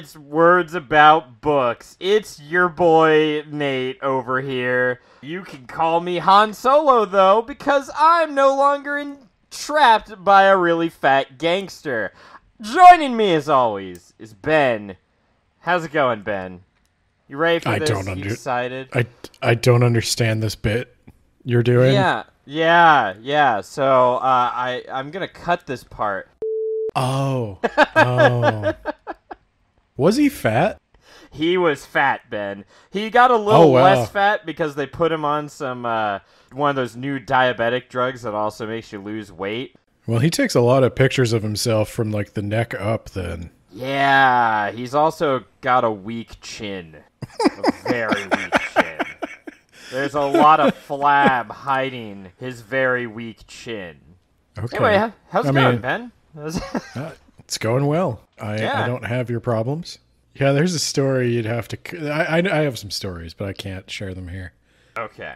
it's Words About Books. It's your boy Nate over here. You can call me Han Solo, though, because I'm no longer trapped by a really fat gangster. Joining me, as always, is Ben. How's it going, Ben? You ready for this? You excited? I don't understand this bit you're doing. Yeah. So I'm gonna cut this part. Oh. Was he fat? He was fat, Ben. He got a little less fat because they put him on some one of those new diabetic drugs that also makes you lose weight. Well, he takes a lot of pictures of himself from like the neck up then. Yeah, he's also got a weak chin. A very weak chin. There's a lot of flab hiding his very weak chin. Okay. Anyway, how's it going, Ben? It's going well. I don't have your problems. Yeah, there's a story you'd have to... I have some stories, but I can't share them here. Okay.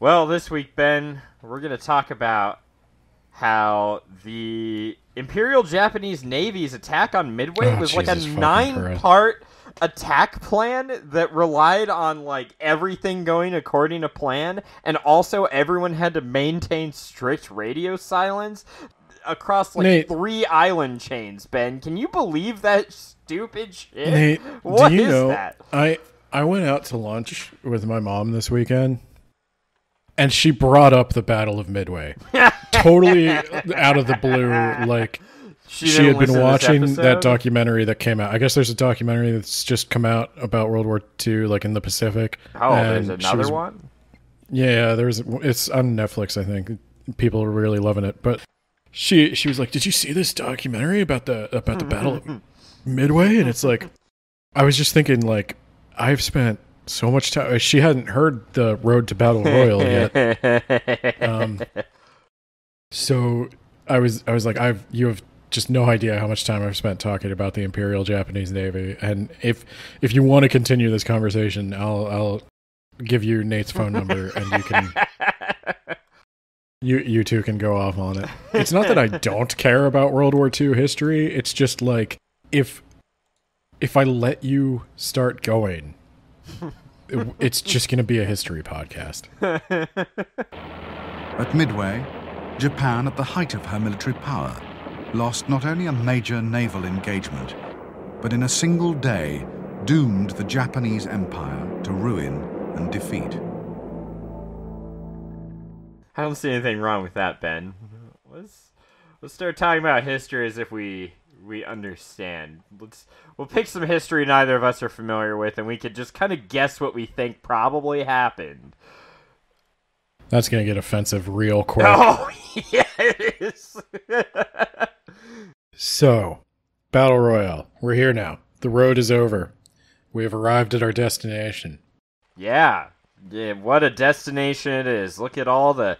Well, this week, Ben, we're going to talk about how the Imperial Japanese Navy's attack on Midway was like a 9-part attack plan that relied on like everything going according to plan, and also everyone had to maintain strict radio silence across like Nate, 3 island chains. Ben, can you believe that stupid shit? Nate, what do you is know, that? I went out to lunch with my mom this weekend, and she brought up the Battle of Midway. Totally out of the blue, like she had been watching that documentary that came out. I guess there's a documentary that's just come out about World War II, like in the Pacific. Oh, there's another one? Yeah, it's on Netflix, I think. People are really loving it. But she was like, "Did you see this documentary about the Battle of Midway?" And it's like, I was just thinking, like, I've spent so much time. She hadn't heard the Road to Battle Royale yet. So I was like, you have just no idea how much time I've spent talking about the Imperial Japanese Navy. And if you want to continue this conversation, I'll give you Nate's phone number, and you can you two can go off on it. It's not that I don't care about World War II history. It's just like if I let you start going, it's just going to be a history podcast. At Midway, Japan, at the height of her military power, lost not only a major naval engagement, but in a single day doomed the Japanese Empire to ruin and defeat. I don't see anything wrong with that, Ben. Let's start talking about history as if we understand. We'll pick some history neither of us are familiar with, and we could just kind of guess what we think probably happened. That's going to get offensive real quick. Oh, yeah, it is. So, Battle Royale. We're here now. The road is over. We have arrived at our destination. Yeah, what a destination it is. Look at all the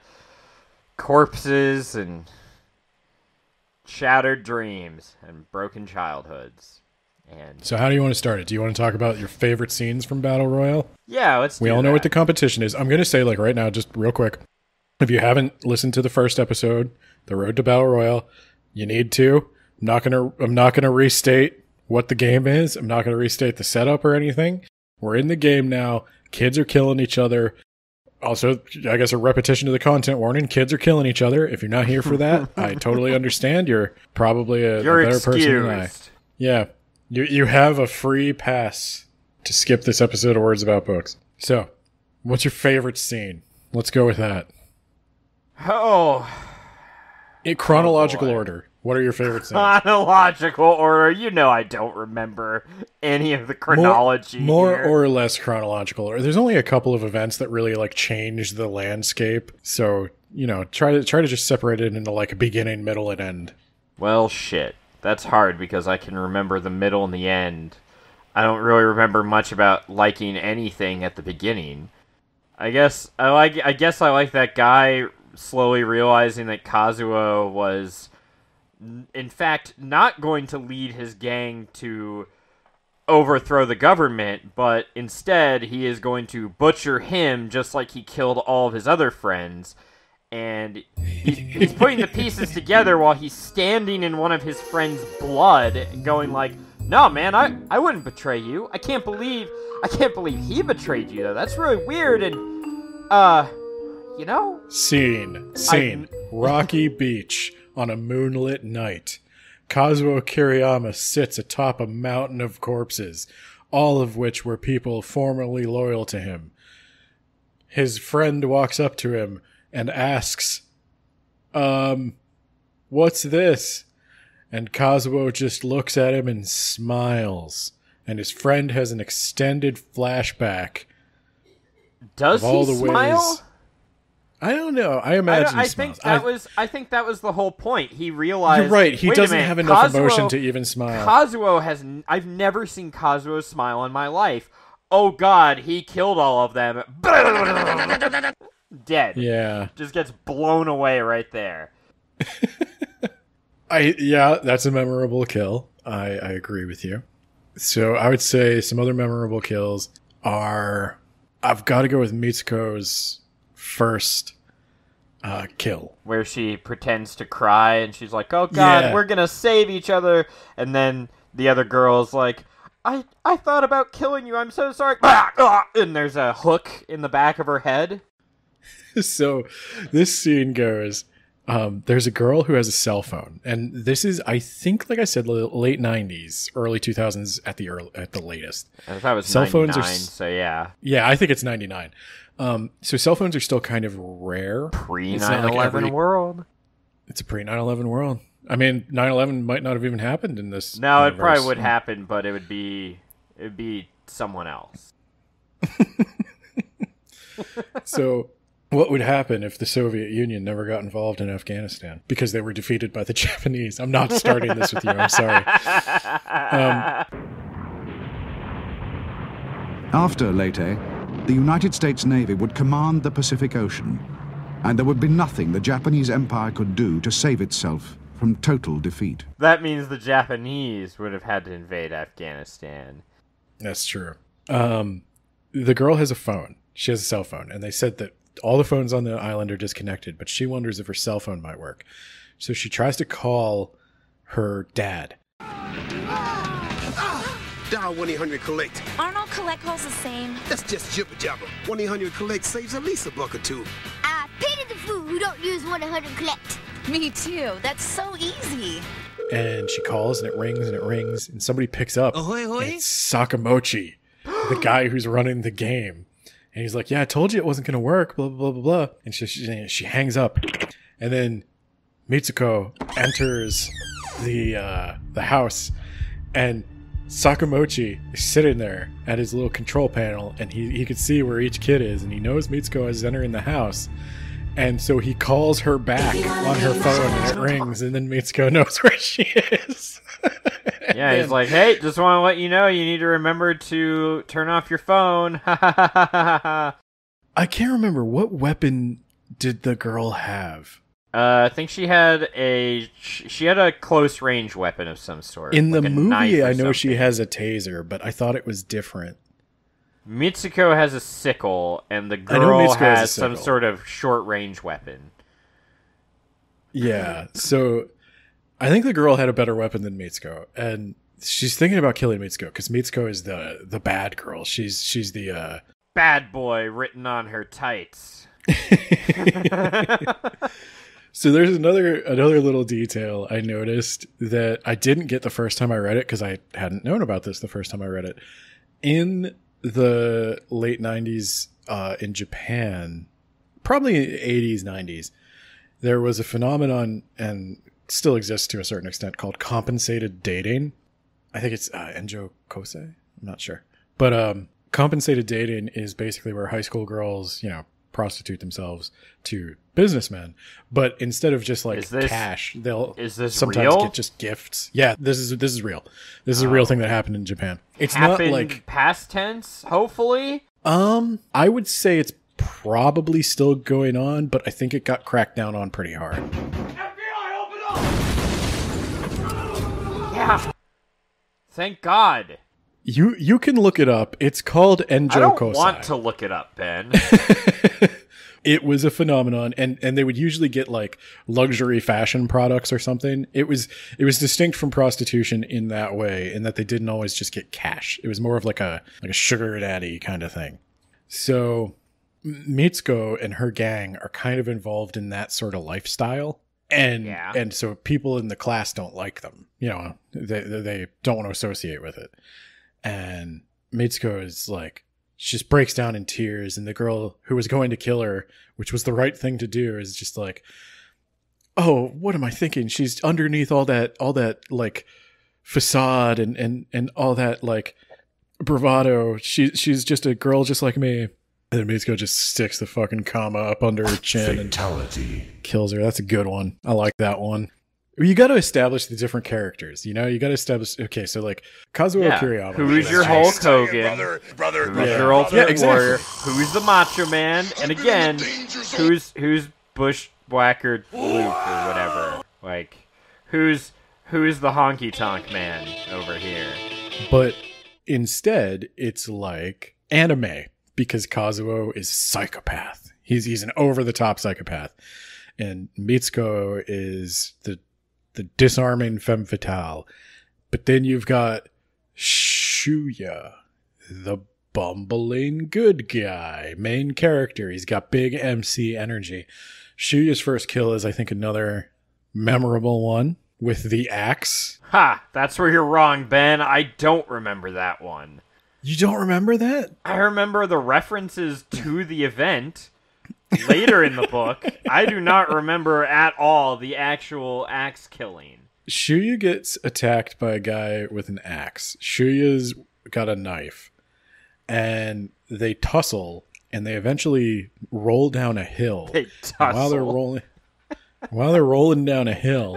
corpses and shattered dreams and broken childhoods. And so how do you want to start it? Do you want to talk about your favorite scenes from Battle Royale? Yeah, let's do We all know that. what the competition is. I'm going to say, like, right now, just real quick, if you haven't listened to the first episode, The Road to Battle Royale, you need to. I'm not gonna restate what the game is. I'm not going to restate the setup or anything. We're in the game now. Kids are killing each other. Also, I guess a repetition of the content warning. Kids are killing each other. If you're not here for that, I totally understand. You're probably a better person than I. Yeah. You have a free pass to skip this episode of Words About Books. So, what's your favorite scene? Let's go with that. Oh. In chronological order. What are your favorite scenes? Chronological order. You know I don't remember any of the chronology More here. or less chronological order. There's only a couple of events that really like change the landscape. So, try to just separate it into like a beginning, middle, and end. Well, shit. That's hard because I can remember the middle and the end. I don't really remember much about liking anything at the beginning. I guess I like that guy slowly realizing that Kazuo was in fact not going to lead his gang to overthrow the government, but instead he is going to butcher him just like he killed all of his other friends. And he's putting the pieces together while he's standing in one of his friends' blood, going like, No, man, I wouldn't betray you. I can't believe he betrayed you, though. That's really weird, and, you know? Scene. Rocky Beach on a moonlit night. Kazuo Kiriyama sits atop a mountain of corpses, all of which were people formerly loyal to him. His friend walks up to him and asks, what's this? And Kazuo just looks at him and smiles. And his friend has an extended flashback. Does he smile? I don't know. I imagine he smiles. I think that was the whole point. He realized... You're right. He doesn't have enough emotion to even smile. I've never seen Kazuo smile in my life. Oh god, he killed all of them. Dead. Yeah. Just gets blown away right there. That's a memorable kill. I agree with you. So I would say some other memorable kills are... I've got to go with Mitsuko's first kill. Where she pretends to cry and she's like, oh god, we're gonna save each other. And then the other girl's like, I thought about killing you, I'm so sorry. And there's a hook in the back of her head. So this scene goes, there's a girl who has a cell phone. And this is, I think, like I said, late 90s, early 2000s at the latest. I thought it was cell 99, phones so yeah. Yeah, I think it's 99. So cell phones are still kind of rare. Pre-9/11 world. It's a pre-9/11 world. I mean, 9/11 might not have even happened in this. No, universe. It probably would happen, but it would be someone else. So, what would happen if the Soviet Union never got involved in Afghanistan? Because they were defeated by the Japanese. I'm not starting this with you. I'm sorry. After Leyte, the United States Navy would command the Pacific Ocean, and there would be nothing the Japanese Empire could do to save itself from total defeat. That means the Japanese would have had to invade Afghanistan. That's true. The girl has a phone. She has a cell phone, and they said that all the phones on the island are disconnected, but she wonders if her cell phone might work. So she tries to call her dad. Dial 1-800-COLLECT. Aren't all collect calls the same? That's just jibber jabber. 1-800-COLLECT saves at least $1 or $2. I pity the fool who don't use 1-800-COLLECT. Me too. That's so easy. And she calls, and it rings, and somebody picks up. Ahoy, ahoy. And it's Sakamochi, the guy who's running the game. And he's like, yeah, I told you it wasn't going to work, blah, blah, blah, blah, blah. And she hangs up. And then Mitsuko enters the house, and Sakamochi is sitting there at his little control panel, and he could see where each kid is, and he knows Mitsuko is entering the house. And so he calls her back on her phone, and it rings, and then Mitsuko knows where she is. Yeah, he's like, hey, just want to let you know you need to remember to turn off your phone. I can't remember. What weapon did the girl have? I think she had a close range weapon of some sort. In like the a movie, I know something. she has a taser, but I thought it was different. Mitsuko has a sickle, and the girl has some sort of short range weapon. Yeah, so I think the girl had a better weapon than Mitsuko, and she's thinking about killing Mitsuko because Mitsuko is the bad girl. She's the bad boy written on her tights. So there's another little detail I noticed that I didn't get the first time I read it because I hadn't known about this the first time I read it. In the late 90s in Japan, probably 80s, 90s, there was a phenomenon, and still exists to a certain extent, called compensated dating. I think it's Enjo Kosei. I'm not sure. But compensated dating is basically where high school girls, prostitute themselves to businessmen, but instead of just cash, they'll sometimes get just gifts. Yeah, this is real. This is a real thing that happened in Japan. It's not like past tense, hopefully. I would say it's probably still going on, but I think it got cracked down on pretty hard. FBI, open up! Yeah. Thank God. You can look it up. It's called Enjo Kosei. I don't want to look it up, Ben. It was a phenomenon, and they would usually get like luxury fashion products or something. It was distinct from prostitution in that way, in that they didn't always just get cash. It was more of like a sugar daddy kind of thing. So Mitsuko and her gang are kind of involved in that sort of lifestyle. And so people in the class don't like them. You know, they don't want to associate with it. And Mitsuko is like, she just breaks down in tears, and the girl who was going to kill her, which was the right thing to do, is just like, oh, what am I thinking? She's underneath all that like facade and all that like bravado. She's just a girl just like me. And then Mitsuko just sticks the fucking comma up under her chin and kills her. That's a good one. I like that one. You got to establish the different characters, you know? You got to establish, okay, so like Kazuo Kiriyama. Who's your Hulk Hogan? Who's your Ultimate Warrior? Who's the Macho Man? And again, who's Bushwhacker Luke or whatever? Like, who's the Honky Tonk Man over here? But instead, it's like anime, because Kazuo is psychopath. He's an over-the-top psychopath. And Mitsuko is the disarming femme fatale. But then you've got Shuya, the bumbling good guy, main character. He's got big MC energy. Shuya's first kill is, I think, another memorable one with the axe. Ha! That's where you're wrong, Ben. I don't remember that one. You don't remember that? I remember the references to the event later in the book. I do not remember at all the actual axe killing. Shuya gets attacked by a guy with an axe. Shuya's got a knife. And they tussle, and they eventually roll down a hill. They tussle. While they're rolling down a hill,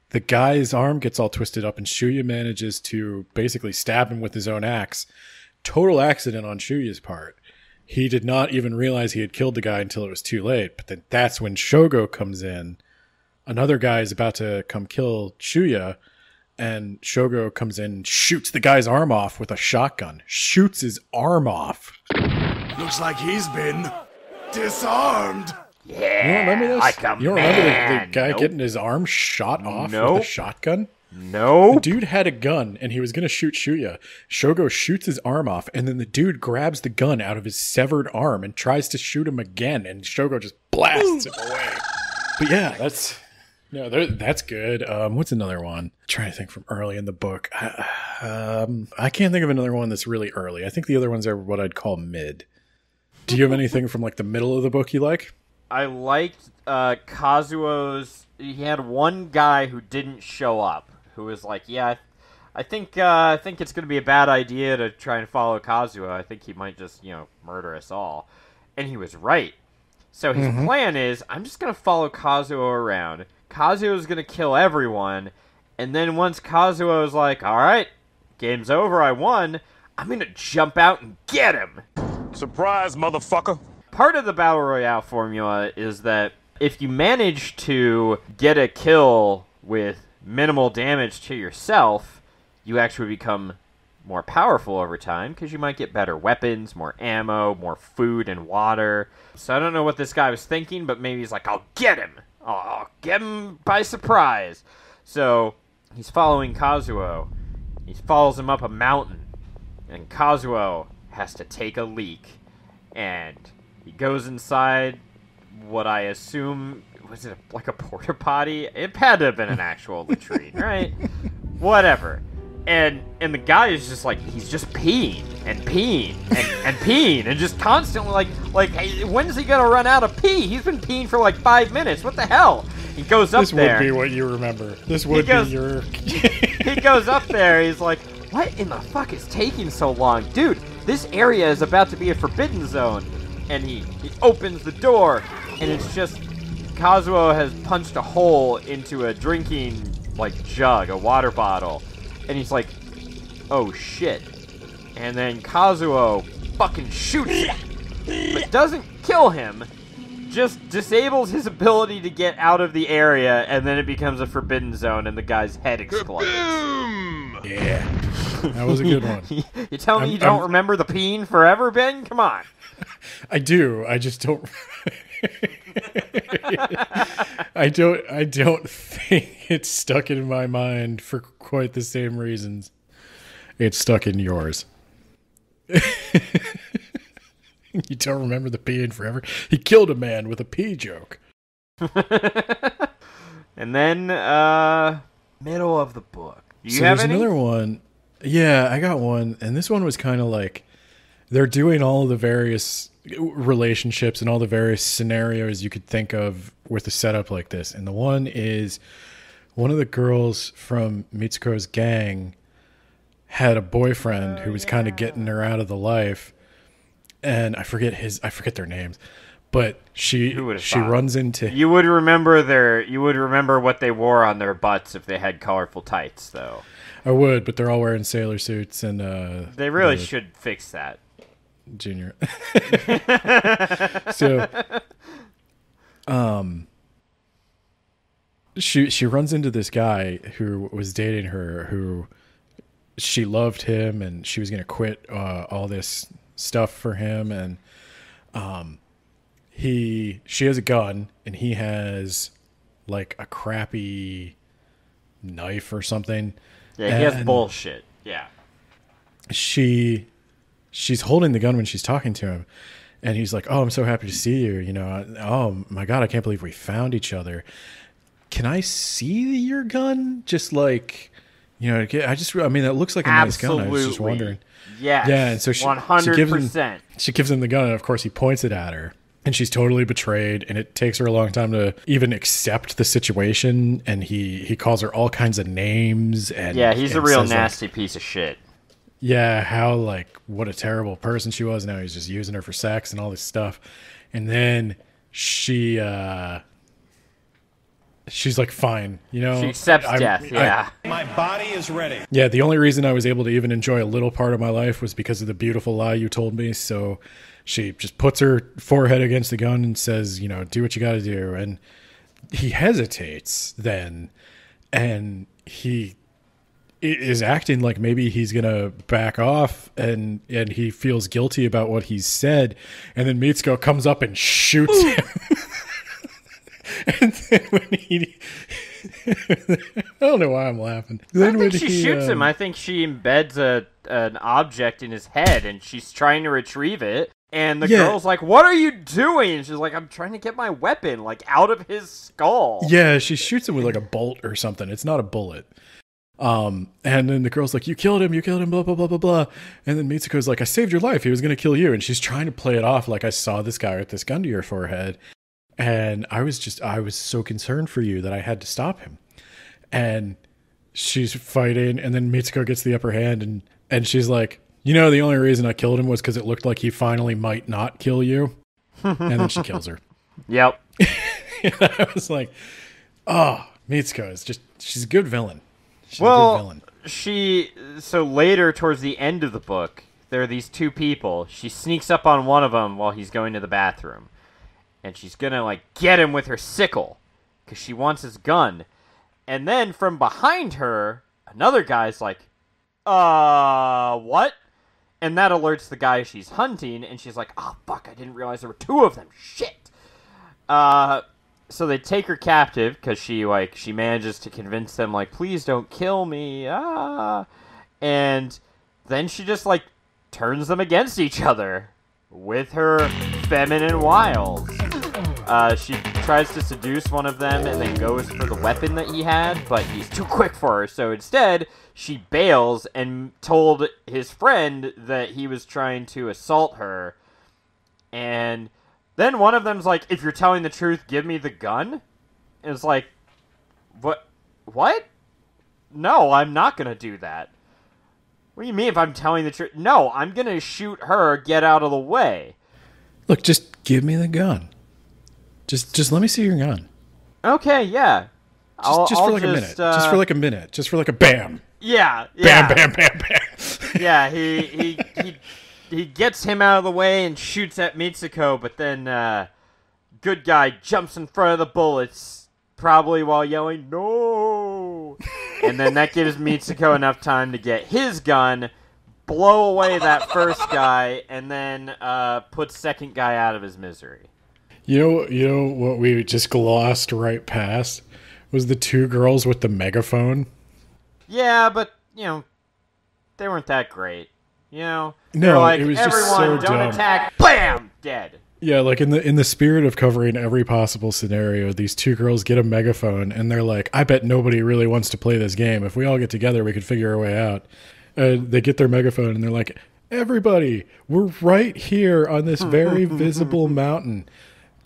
the guy's arm gets all twisted up, and Shuya manages to basically stab him with his own axe. Total accident on Shuya's part. He did not even realize he had killed the guy until it was too late. But then that's when Shogo comes in. Another guy is about to come kill Shuya, and Shogo comes in and shoots the guy's arm off with a shotgun. Shoots his arm off. Looks like he's been disarmed. Yeah, you don't remember this? like a you don't man. remember the guy getting his arm shot off with a shotgun? No. The dude had a gun, and he was going to shoot Shuya. Shogo shoots his arm off, and then the dude grabs the gun out of his severed arm and tries to shoot him again, and Shogo just blasts him away. But yeah, that's good. What's another one? I'm trying to think from early in the book. I can't think of another one that's really early. I think the other ones are what I'd call mid. Do you have anything from like the middle of the book you like? I liked Kazuo's. He had one guy who didn't show up, who was like, "Yeah, I think it's going to be a bad idea to try and follow Kazuo. I think he might just, murder us all." And he was right. So his plan is, I'm just going to follow Kazuo around. Kazuo is going to kill everyone, and then once Kazuo is like, "All right, game's over, I won," I'm going to jump out and get him. Surprise, motherfucker. Part of the Battle Royale formula is that if you manage to get a kill with minimal damage to yourself, you actually become more powerful over time because you might get better weapons, more ammo, more food and water. So I don't know what this guy was thinking, but maybe he's like, I'll get him. I'll get him by surprise. So he's following Kazuo. He follows him up a mountain, and Kazuo has to take a leak, and he goes inside what I assume, was it like a porta potty? It had to have been an actual latrine, right? Whatever. And the guy is just like, he's just peeing and peeing and peeing and just constantly like, hey, when's he gonna run out of pee? He's been peeing for like 5 minutes. What the hell? He goes up there. This would be what you remember. This would be your... He goes up there, he's like, what in the fuck is taking so long? Dude, this area is about to be a forbidden zone. And he opens the door, and it's just Kazuo has punched a hole into a drinking jug, a water bottle, and he's like, oh shit. And then Kazuo fucking shoots him, but doesn't kill him, just disables his ability to get out of the area, and then it becomes a forbidden zone and the guy's head explodes. Kaboom! Yeah. That was a good one. You tell me you don't remember the peeing forever, Ben? Come on. I do. I just don't. I don't think it's stuck in my mind for quite the same reasons it's stuck in yours. You don't remember the peeing forever? He killed a man with a pee joke. And then, middle of the book. So there's another one. Yeah, I got one. And this one was kind of like, they're doing all of the various relationships and all the various scenarios you could think of with a setup like this. And the one is one of the girls from Mitsuko's gang had a boyfriend who was kind of getting her out of the life. And I forget their names. But she runs into... You would remember what they wore on their butts if they had colorful tights, though. I would, but they're all wearing sailor suits and they really should fix that. Junior. So she runs into this guy who was dating her, who she loved him and she was going to quit all this stuff for him, and she has a gun and he has like a crappy knife or something. Yeah, he has bullshit. Yeah. She's holding the gun when she's talking to him, and he's like, "Oh, I'm so happy to see you. You know, oh my God, I can't believe we found each other. Can I see your gun? Just like, you know, I mean, that looks like a nice gun. I was just wondering." Yes, yeah, and so 100%. She gives him the gun, and of course he points it at her, and she's totally betrayed, and it takes her a long time to even accept the situation, and he calls her all kinds of names. And yeah, he's a real nasty piece of shit. Yeah, how, like, what a terrible person she was. Now he's just using her for sex and all this stuff. And then she's like, fine, you know. She accepts death, yeah. My body is ready. Yeah, the only reason I was able to even enjoy a little part of my life was because of the beautiful lie you told me. So she just puts her forehead against the gun and says, you know, do what you got to do. And he hesitates then, and he is acting like maybe he's gonna back off, and he feels guilty about what he's said, and then Mitsuko comes up and shoots him. And then when I don't know why I'm laughing. I don't think she shoots him. I think she embeds an object in his head, and she's trying to retrieve it. And the girl's like, "What are you doing?" And she's like, "I'm trying to get my weapon like out of his skull." Yeah, she shoots him with like a bolt or something. It's not a bullet. And then the girl's like, you killed him, blah, blah, blah, blah, blah. And then Mitsuko's like, I saved your life. He was going to kill you. And she's trying to play it off like, I saw this guy with this gun to your forehead. And I was so concerned for you that I had to stop him. And she's fighting. And then Mitsuko gets the upper hand. And she's like, you know, the only reason I killed him was because it looked like he finally might not kill you. And then she kills her. Yep. And I was like, oh, Mitsuko is she's a good villain. She's a good villain. So later, towards the end of the book, there are these two people. She sneaks up on one of them while he's going to the bathroom. And she's gonna, like, get him with her sickle. Because she wants his gun. And then, from behind her, another guy's like, what? And that alerts the guy she's hunting. And she's like, oh, fuck, I didn't realize there were two of them. Shit. So they take her captive because she manages to convince them, like, please don't kill me. And then she just, like, turns them against each other with her feminine wiles. She tries to seduce one of them and then goes for the weapon that he had, but he's too quick for her. So instead, she bails and told his friend that he was trying to assault her. And then one of them's like, if you're telling the truth, give me the gun. And it's like, what? No, I'm not going to do that. What do you mean if I'm telling the truth? No, I'm going to shoot her, get out of the way. Look, just give me the gun. Just let me see your gun. Okay, yeah. Just for like a minute. Just for like a minute. Just for like a bam. Yeah. Bam, bam, bam, bam. Yeah, he gets him out of the way and shoots at Mitsuko, but then good guy jumps in front of the bullets probably while yelling, "No!" And then that gives Mitsuko enough time to get his gun, blow away that first guy, and then put second guy out of his misery. You know what we just glossed right past was the two girls with the megaphone. Yeah, but they weren't that great. No, like, it was everyone, just so don't dumb. attack. Bam, dead. Yeah, like in the spirit of covering every possible scenario, these two girls get a megaphone and they're like, "I bet nobody really wants to play this game. If we all get together, we could figure our way out." And they get their megaphone and they're like, "Everybody, we're right here on this very visible mountain.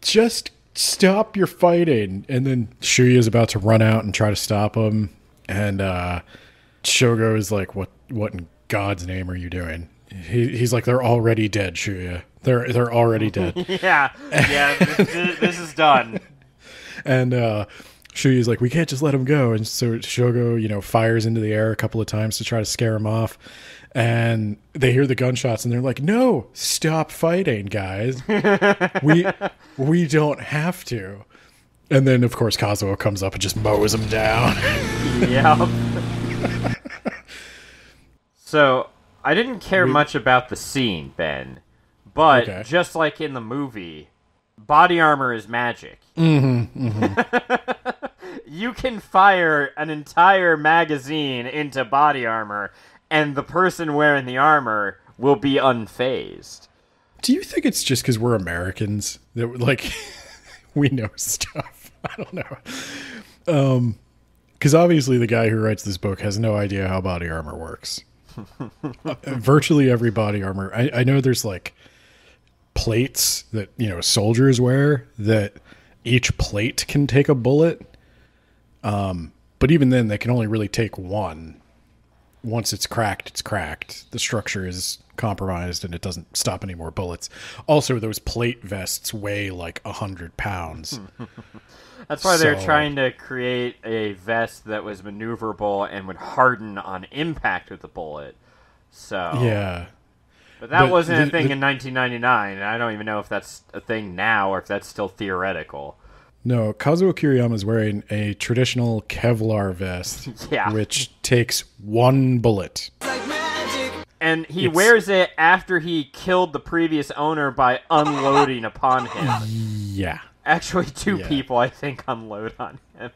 Just stop your fighting." And then Shuya is about to run out and try to stop them, and Shogo is like, "What in God's name are you doing?" He's like, "They're already dead, Shuya. They're already dead." yeah, this is done. And Shuya's like, "We can't just let him go." And so Shogo, fires into the air a couple of times to try to scare him off. And they hear the gunshots and they're like, "No, stop fighting, guys. We don't have to." And then, of course, Kazuo comes up and just mows him down. Yep. So, I didn't care much about the scene, Ben. But, just like in the movie, body armor is magic. You can fire an entire magazine into body armor, and the person wearing the armor will be unfazed. Do you think it's just because we're Americans that, like, we know stuff? I don't know. Because obviously the guy who writes this book has no idea how body armor works. Virtually every body armor. I know there's, like, plates that soldiers wear that each plate can take a bullet, but even then they can only really take one. Once it's cracked. The structure is compromised and it doesn't stop any more bullets. Also, those plate vests weigh like 100 pounds. That's why they're trying to create a vest that was maneuverable and would harden on impact with the bullet. So yeah. But that wasn't a thing in 1999, and I don't even know if that's a thing now or if that's still theoretical. No, Kazuo Kiriyama is wearing a traditional Kevlar vest, which takes one bullet. And he wears it after he killed the previous owner by unloading upon him. Yeah. Actually, two people, I think, unload on him.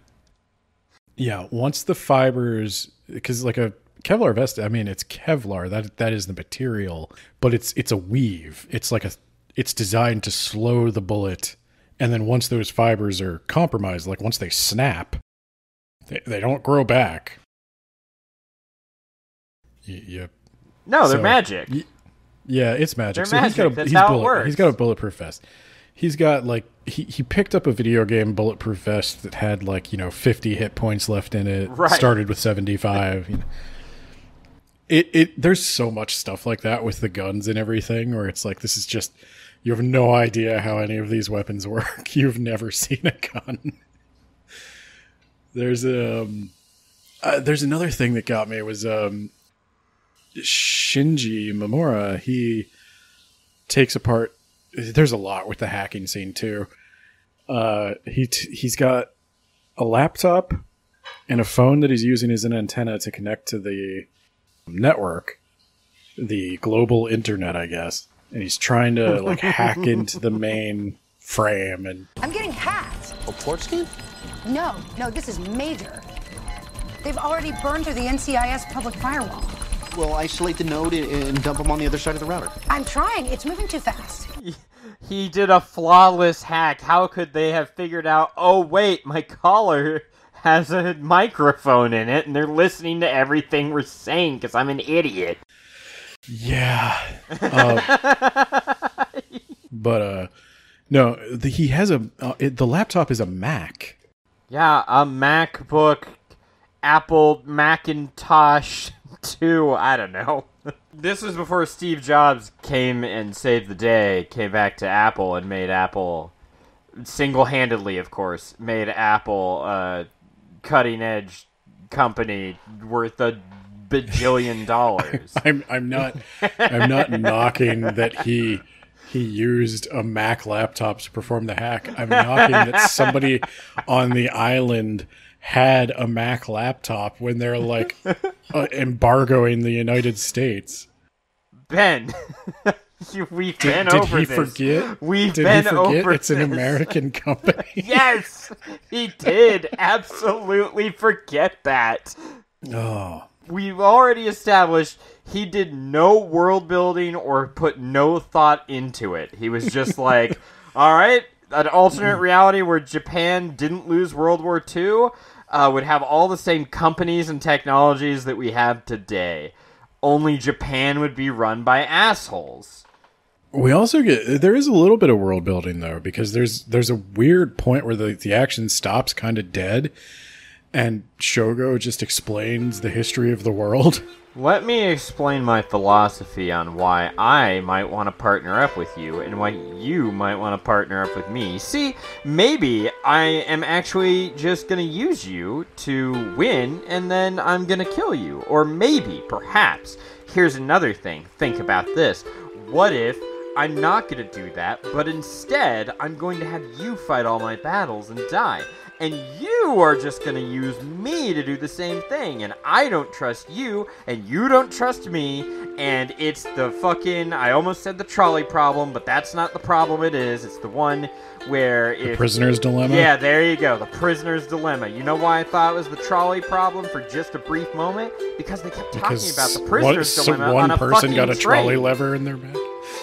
Yeah, once the fibers... Because, like, a Kevlar vest, I mean, it's Kevlar. That is the material. But it's a weave. It's like it's designed to slow the bullet. And then once those fibers are compromised, like once they snap, they don't grow back. Yep. No, they're magic. Yeah, it's magic. They're magic. That's how it works. He's got a bulletproof vest. He's got, like, he picked up a video game bulletproof vest that had, like, 50 hit points left in it. Right. Started with 75. There's so much stuff like that with the guns and everything where it's like, this is just... You have no idea how any of these weapons work. You've never seen a gun. There's another thing that got me was Shinji Mamura. He takes apart. There's a lot with the hacking scene too. He's got a laptop and a phone that he's using as an antenna to connect to the network, the global internet, I guess. And he's trying to, like, hack into the main frame. And I'm getting hacked. A port scan? No, this is major. They've already burned through the NCIS public firewall. Well, isolate the node and dump them on the other side of the router. I'm trying. It's moving too fast. He did a flawless hack. How could they have figured out, oh, wait, my caller has a microphone in it, and they're listening to everything we're saying because I'm an idiot. Yeah. But no, he has the laptop is a Mac. Yeah, a MacBook, Apple Macintosh 2, I don't know. This was before Steve Jobs came and saved the day, came back to Apple and made Apple, single-handedly, of course, made Apple a cutting-edge company worth $1 bajillion. I'm not knocking that he he used a Mac laptop to perform the hack. I'm knocking that somebody on the island had a Mac laptop when they're like embargoing the United States. Ben, we've been over this. Forget? We've did been he forget over it's an this. American company? Yes, he did absolutely forget that. Oh. We've already established he did no world building or put no thought into it. He was just like, all right, an alternate reality where Japan didn't lose World War II would have all the same companies and technologies that we have today. Only Japan would be run by assholes. We also there is a little bit of world building though, because there's a weird point where the action stops kind of dead. And Shogo just explains the history of the world. Let me explain my philosophy on why I might want to partner up with you and why you might want to partner up with me. See, maybe I am actually just going to use you to win and then I'm going to kill you. Or maybe, perhaps, here's another thing. Think about this. What if I'm not going to do that, but instead I'm going to have you fight all my battles and die? And you are just going to use me to do the same thing. And I don't trust you, and you don't trust me. And it's the fucking, I almost said the trolley problem, but that's not the problem it is. It's the one where if... The prisoner's dilemma? Yeah, there you go. The prisoner's dilemma. You know why I thought it was the trolley problem for just a brief moment? Because they kept talking about the prisoner's dilemma on a fucking one person got a train. trolley lever in their back?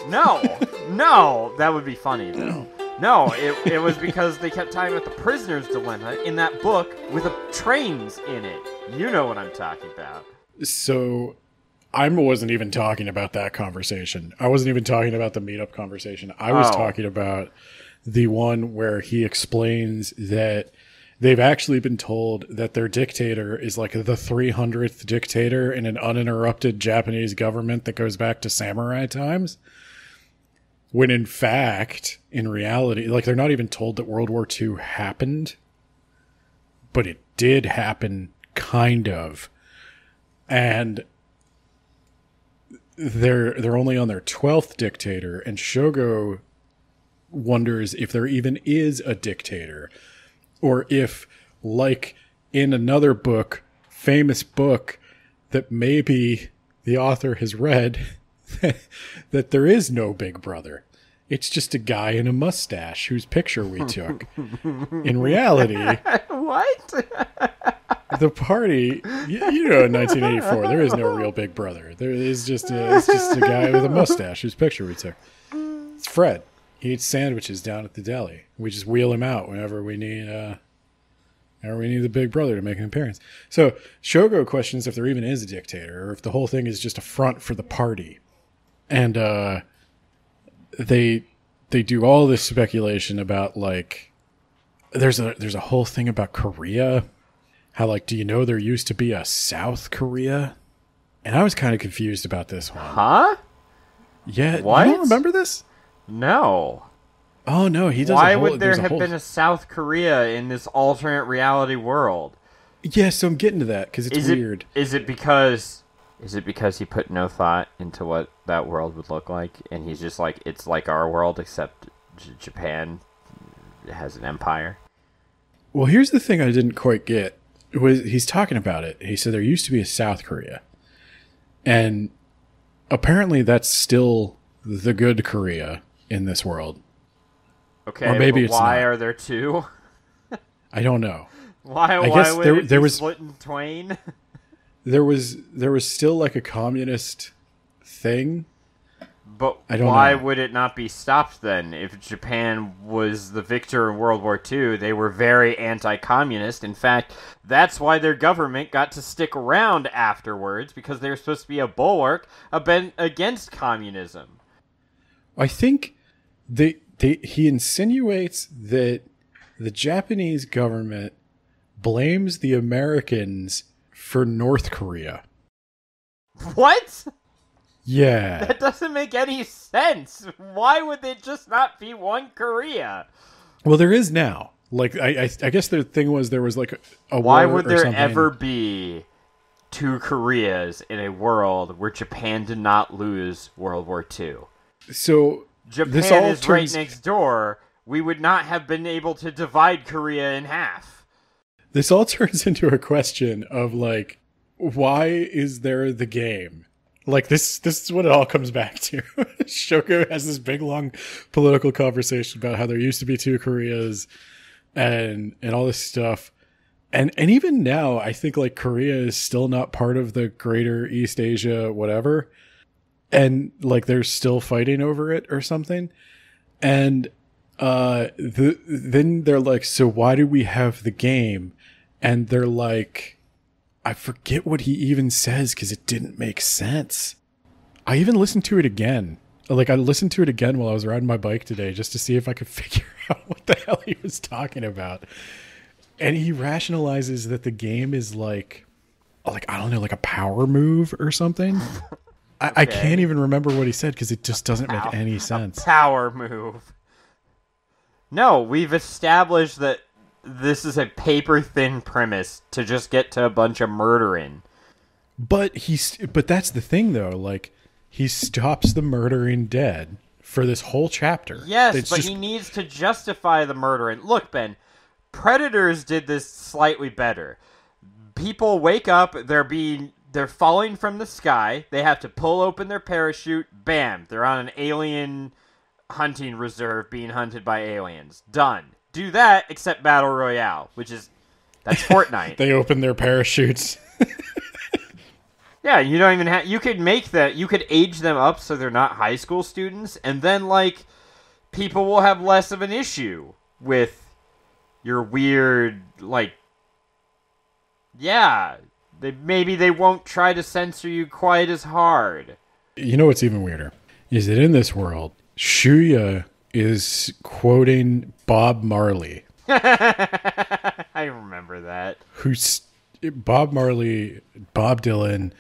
No, that would be funny, though. No, it was because they kept talking about the prisoner's dilemma in that book with trains in it. You know what I'm talking about. So, I wasn't even talking about that conversation. I wasn't even talking about the meetup conversation. I was talking about the one where he explains that they've actually been told that their dictator is like the 300th dictator in an uninterrupted Japanese government that goes back to samurai times. When in fact, in reality, like they're not even told that World War II happened, but it did happen, kind of. And they're only on their 12th dictator, and Shogo wonders if there even is a dictator, or if, like in another book, famous book that maybe the author has read, that there is no big brother. It's just a guy in a mustache whose picture we took. In reality... What? The party... You know, in 1984, there is no real big brother. There is it's just a guy with a mustache whose picture we took. It's Fred. He eats sandwiches down at the deli. We just wheel him out whenever we need... the big brother to make an appearance. So Shogo questions if there even is a dictator, or if the whole thing is just a front for the party. And they do all this speculation about, like, there's a whole thing about Korea. How, like, do you know there used to be a South Korea? And I was kind of confused about this one. Huh? Yeah, what? You don't remember this? No. Oh no, he does. Why would there have been a South Korea in this alternate reality world? Yeah, so I'm getting to that because it's weird. Is it because he put no thought into what that world would look like, and he's just like, it's like our world except Japan has an empire? Well, here's the thing I didn't quite get. He's talking about it. He said there used to be a South Korea, and apparently that's still the good Korea in this world. Okay, or maybe but it's why not. are there two? I don't know. Why would it be split in twain? There was still like a communist thing. But why would it not be stopped then? If Japan was the victor in World War II, they were very anti-communist. In fact, that's why their government got to stick around afterwards, because they were supposed to be a bulwark against communism. I think he insinuates that the Japanese government blames the Americans for North Korea. What? Yeah. That doesn't make any sense. Why would it just not be one Korea? Well, there is now. Like, I guess the thing was there was like a Why war would or there something. ever be two Koreas in a world where Japan did not lose World War II? So Japan is right next door, we would not have been able to divide Korea in half. This all turns into a question of, like, why is there the game? Like, this is what it all comes back to. Shoko has this big, long political conversation about how there used to be two Koreas and all this stuff. And even now, I think, like, Korea is still not part of the greater East Asia, whatever. And, like, they're still fighting over it or something. And then they're like, so why do we have the game? And they're like, I forget what he even says because it didn't make sense. I even listened to it again. Like, I listened to it again while I was riding my bike today just to see if I could figure out what the hell he was talking about. And he rationalizes that the game is like I don't know, like a power move or something. Okay. I can't even remember what he said because it just doesn't make any sense. A power move. No, we've established that this is a paper-thin premise to just get to a bunch of murdering. But that's the thing, though. Like, he stops the murdering dead for this whole chapter. Yes, but he needs to justify the murdering. Look, Ben, Predators did this slightly better. People wake up, they're falling from the sky, they have to pull open their parachute, bam, they're on an alien hunting reserve being hunted by aliens. Done. Do that, except Battle Royale, that's Fortnite. They open their parachutes. Yeah, you don't even have... You could make that... You could age them up so they're not high school students, and then, like, people will have less of an issue with your weird, like... Yeah, maybe they won't try to censor you quite as hard. You know what's even weirder? Is that in this world, Shuya is quoting Bob Marley. I remember that. Who's Bob Marley, Bob Dylan,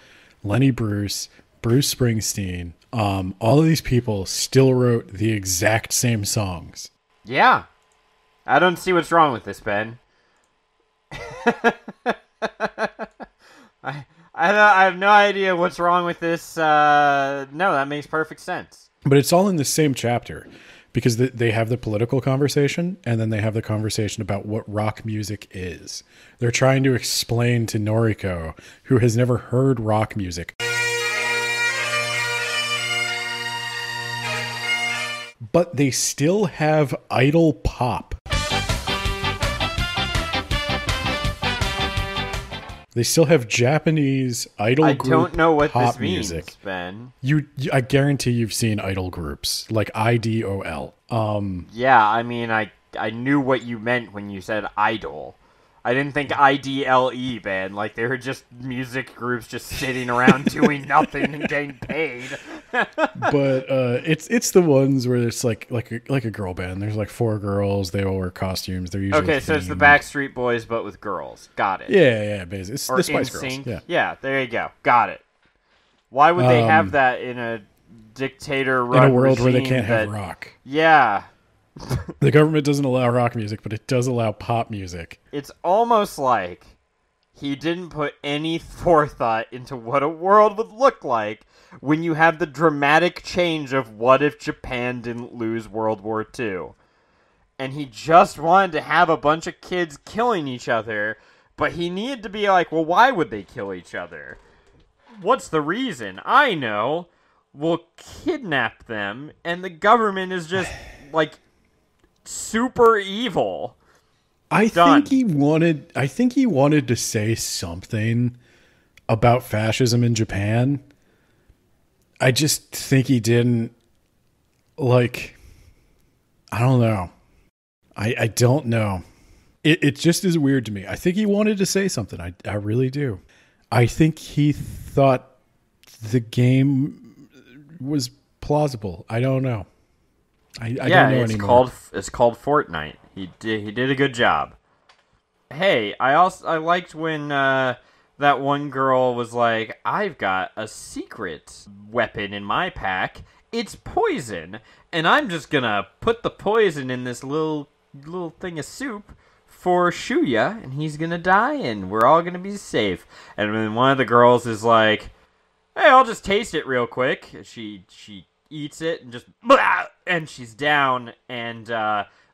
Lenny Bruce, Bruce Springsteen. All of these people still wrote the exact same songs. Yeah. I don't see what's wrong with this, Ben. I have no idea what's wrong with this. No, that makes perfect sense. But it's all in the same chapter. Because they have the political conversation, and then they have the conversation about what rock music is. They're trying to explain to Noriko, who has never heard rock music. But they still have idol pop. They still have Japanese idol group. I don't know what this means, music. Ben. I guarantee you've seen idol groups like IDOL. Yeah, I mean, I knew what you meant when you said idol. I didn't think IDLE, Ben. Like, they were just music groups just sitting around doing nothing and getting paid. But it's the ones where it's like a girl band. There's like 4 girls. They all wear costumes. They're usually okay. So it's the Backstreet Boys, but with girls. Got it. Yeah, basically. It's or the Spice Girls. Yeah, there you go. Got it. Why would they have that in a dictator-run in a world regime where they can't have rock? Yeah. The government doesn't allow rock music, but it does allow pop music. It's almost like he didn't put any forethought into what a world would look like when you have the dramatic change of what if Japan didn't lose World War II. And he just wanted to have a bunch of kids killing each other, but he needed to be like, well, why would they kill each other? What's the reason? I know. We'll kidnap them, and the government is just, like... super evil. I think he wanted to say something about fascism in Japan. I just think he didn't. Like, I don't know. I don't know. It just is weird to me. I think he wanted to say something. I really do. I think he thought the game was plaulible. I don't know. I don't know anymore. It's called Fortnite. He did a good job. Hey, I liked when that one girl was like, I've got a secret weapon in my pack. It's poison, and I'm just gonna put the poison in this little thing of soup for Shuya, and he's gonna die, and we're all gonna be safe. And then one of the girls is like, hey, I'll just taste it real quick. She eats it and just blah, and she's down, and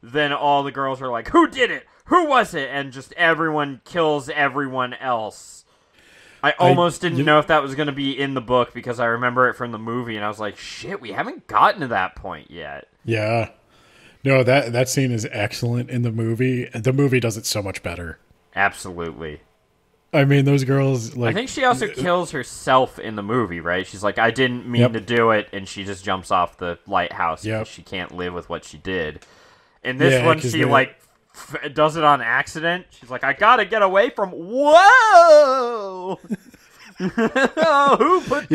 then all the girls are like, who did it? Who was it? And just everyone kills everyone else. I almost didn't know if that was going to be in the book because I remember it from the movie, and I was like, shit, we haven't gotten to that point yet. Yeah. No, that scene is excellent in the movie. The movie does it so much better. Absolutely. I mean, those girls, like... I think she also kills herself in the movie, right? She's like, I didn't mean to do it, and she just jumps off the lighthouse because she can't live with what she did. In this one, she, does it on accident. She's like, I gotta get away from... Whoa! Who put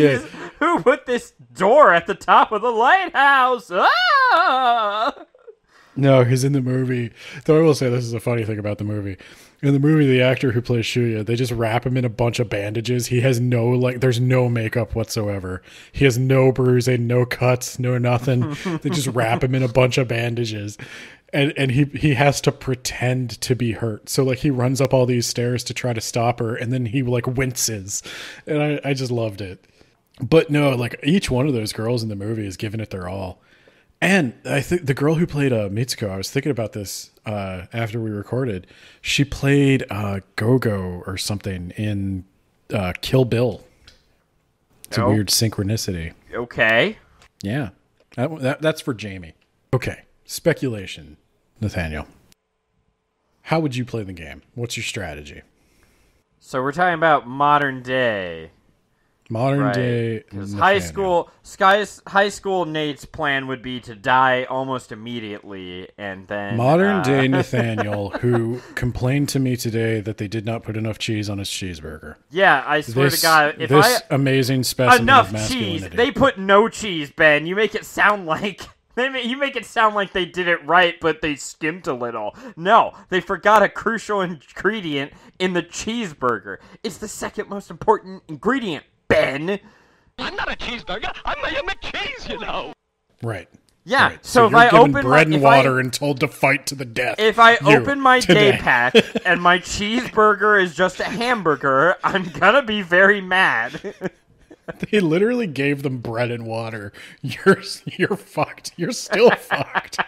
this door at the top of the lighthouse? Ah! No, because in the movie... Though I will say this is a funny thing about the movie. In the movie, the actor who plays Shuya, they just wrap him in a bunch of bandages. He has there's no makeup whatsoever. He has no bruising, no cuts, no nothing. They just wrap him in a bunch of bandages. And he has to pretend to be hurt. So, he runs up all these stairs to try to stop her, and then he, winces. And I just loved it. But no, each one of those girls in the movie is giving it their all. And I think the girl who played Mitsuko, I was thinking about this after we recorded. She played Go-Go or something in Kill Bill. It's a weird synchronicity. Okay. Yeah. That's for Jamie. Okay. Speculation, Nathaniel. How would you play the game? What's your strategy? So we're talking about modern day. Modern day. Because high school Nate's plan would be to die almost immediately, and then modern day Nathaniel, who complained to me today that they did not put enough cheese on his cheeseburger. Yeah, I swear to God, if amazing specimen enough of masculinity. cheese, they put no cheese, Ben. You make it sound like they did it right, but they skimped a little. No, they forgot a crucial ingredient in the cheeseburger. It's the second most important ingredient. Ben. I'm not a cheeseburger. I'm a McCheese, you know. Right. Yeah. Right. So if you're I given open bread and water and told to fight to the death. If I open my today. day pack and my cheeseburger is just a hamburger, I'm gonna be very mad. They literally gave them bread and water. You're fucked. You're still fucked.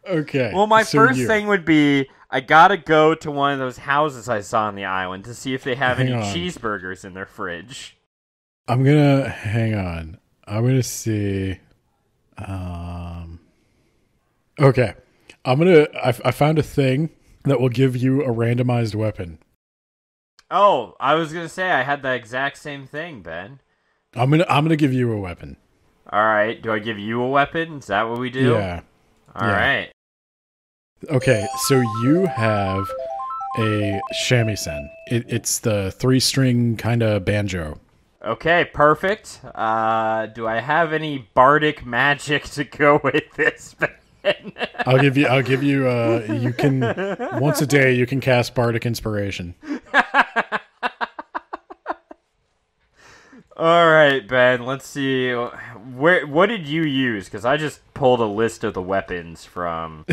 Okay. Well, my first thing would be I gotta go to one of those houses I saw on the island to see if they have any cheeseburgers in their fridge. I'm gonna hang on. I'm gonna see. Okay. I found a thing that will give you a randomized weapon. Oh, I was gonna say I had the exact same thing, Ben. I'm gonna give you a weapon. All right. Do I give you a weapon? Is that what we do? Yeah. All right. Okay, so you have a shamisen. It's the 3-string kind of banjo. Okay, perfect. Do I have any bardic magic to go with this, Ben? I'll give you you can once a day you can cast bardic inspiration. All right, Ben, let's see. What did you use? Because I just pulled a list of the weapons from...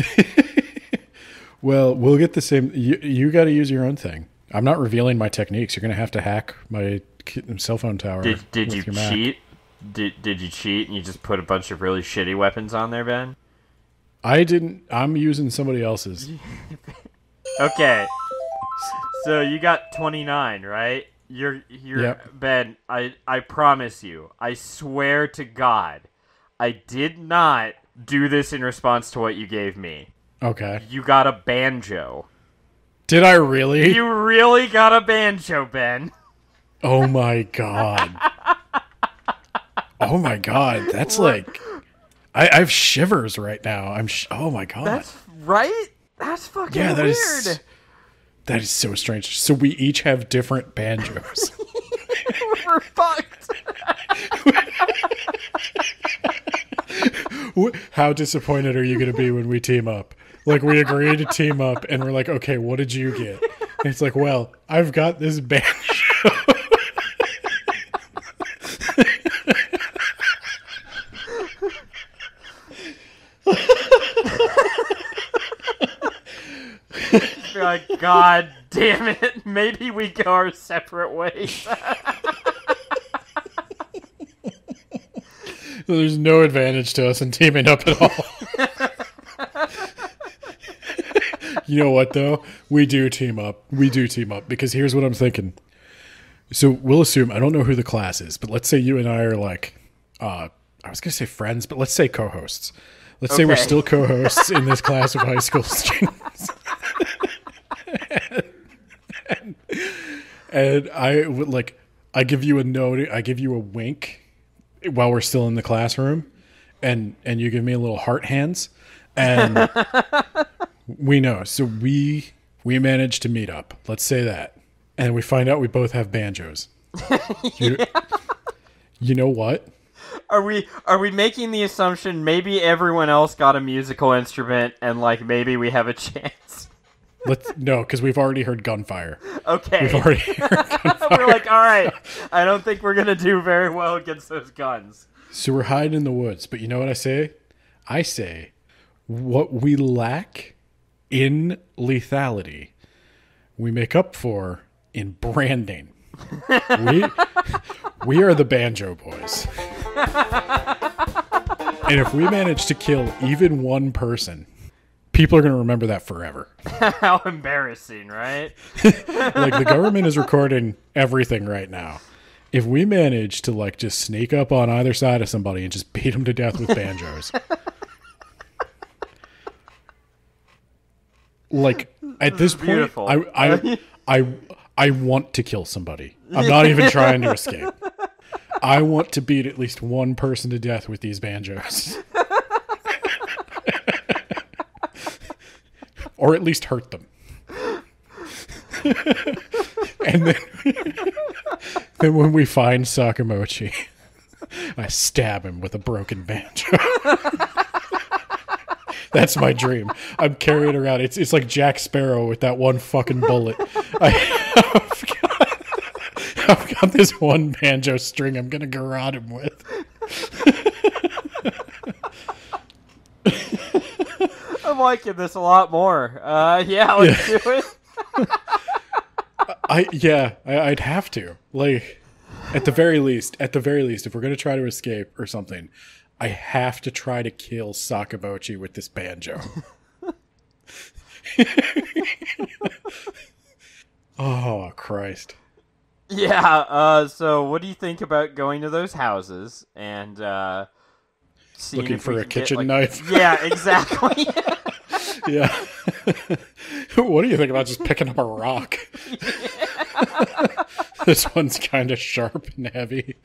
Well, we'll get the same... You got to use your own thing. I'm not revealing my techniques. You're going to have to hack my cell phone tower. Did you cheat? Did you cheat and you just put a bunch of really shitty weapons on there, Ben? I didn't. I'm using somebody else's. Okay. So you got 29, right? You're yep. Ben, I promise you, I swear to God, I did not do this in response to what you gave me. Okay. You got a banjo. Did I really? You really got a banjo, Ben. Oh my God. Oh my God. That's like... I have shivers right now. Oh my God. That's right? That's fucking weird. That is so strange. So we each have different banjos. We're fucked. How disappointed are you going to be when we team up? Like, we agree to team up, and we're like, okay, what did you get? And it's like, well, I've got this banjo. Be like, God damn it, maybe we go our separate ways. There's no advantage to us in teaming up at all. You know what, though? We do team up. Because here's what I'm thinking. So we'll assume, I don't know who the class is, but let's say you and I are like, I was going to say friends, but let's say co-hosts. Let's say we're still co-hosts in this class of high school students. and I would like, I give you a note, I give you a wink while we're still in the classroom, and you give me a little heart hands, and we know. So we managed to meet up. Let's say that. And we find out we both have banjos. You know what? Are we making the assumption maybe everyone else got a musical instrument and like maybe we have a chance? No, because we've already heard gunfire. Okay. We've already heard gunfire. We're like, all right, I don't think we're gonna do very well against those guns. So we're hiding in the woods, but you know what I say? I say what we lack in lethality, we make up for in branding. We are the Banjo Boys. And if we manage to kill even one person, people are going to remember that forever. How embarrassing, right? Like, the government is recording everything right now. If we manage to, like, just sneak up on either side of somebody and just beat them to death with banjos. Like, at this point, I want to kill somebody. I'm not even trying to escape. I want to beat at least one person to death with these banjos. Or at least hurt them. And then when we find Sakamochi, I stab him with a broken banjo. That's my dream. I'm carrying around. It's like Jack Sparrow with that one fucking bullet. I've got this one banjo string I'm going to garrote him with. I'm liking this a lot more. Yeah, let's do it. I'd have to. Like, at the very least, if we're going to try to escape or something, I have to try to kill Sakamochi with this banjo. Oh, Christ. Yeah, so what do you think about going to those houses and seeing looking if for we a can kitchen get, knife? Yeah, exactly. Yeah. What do you think about just picking up a rock? Yeah. This one's kind of sharp and heavy.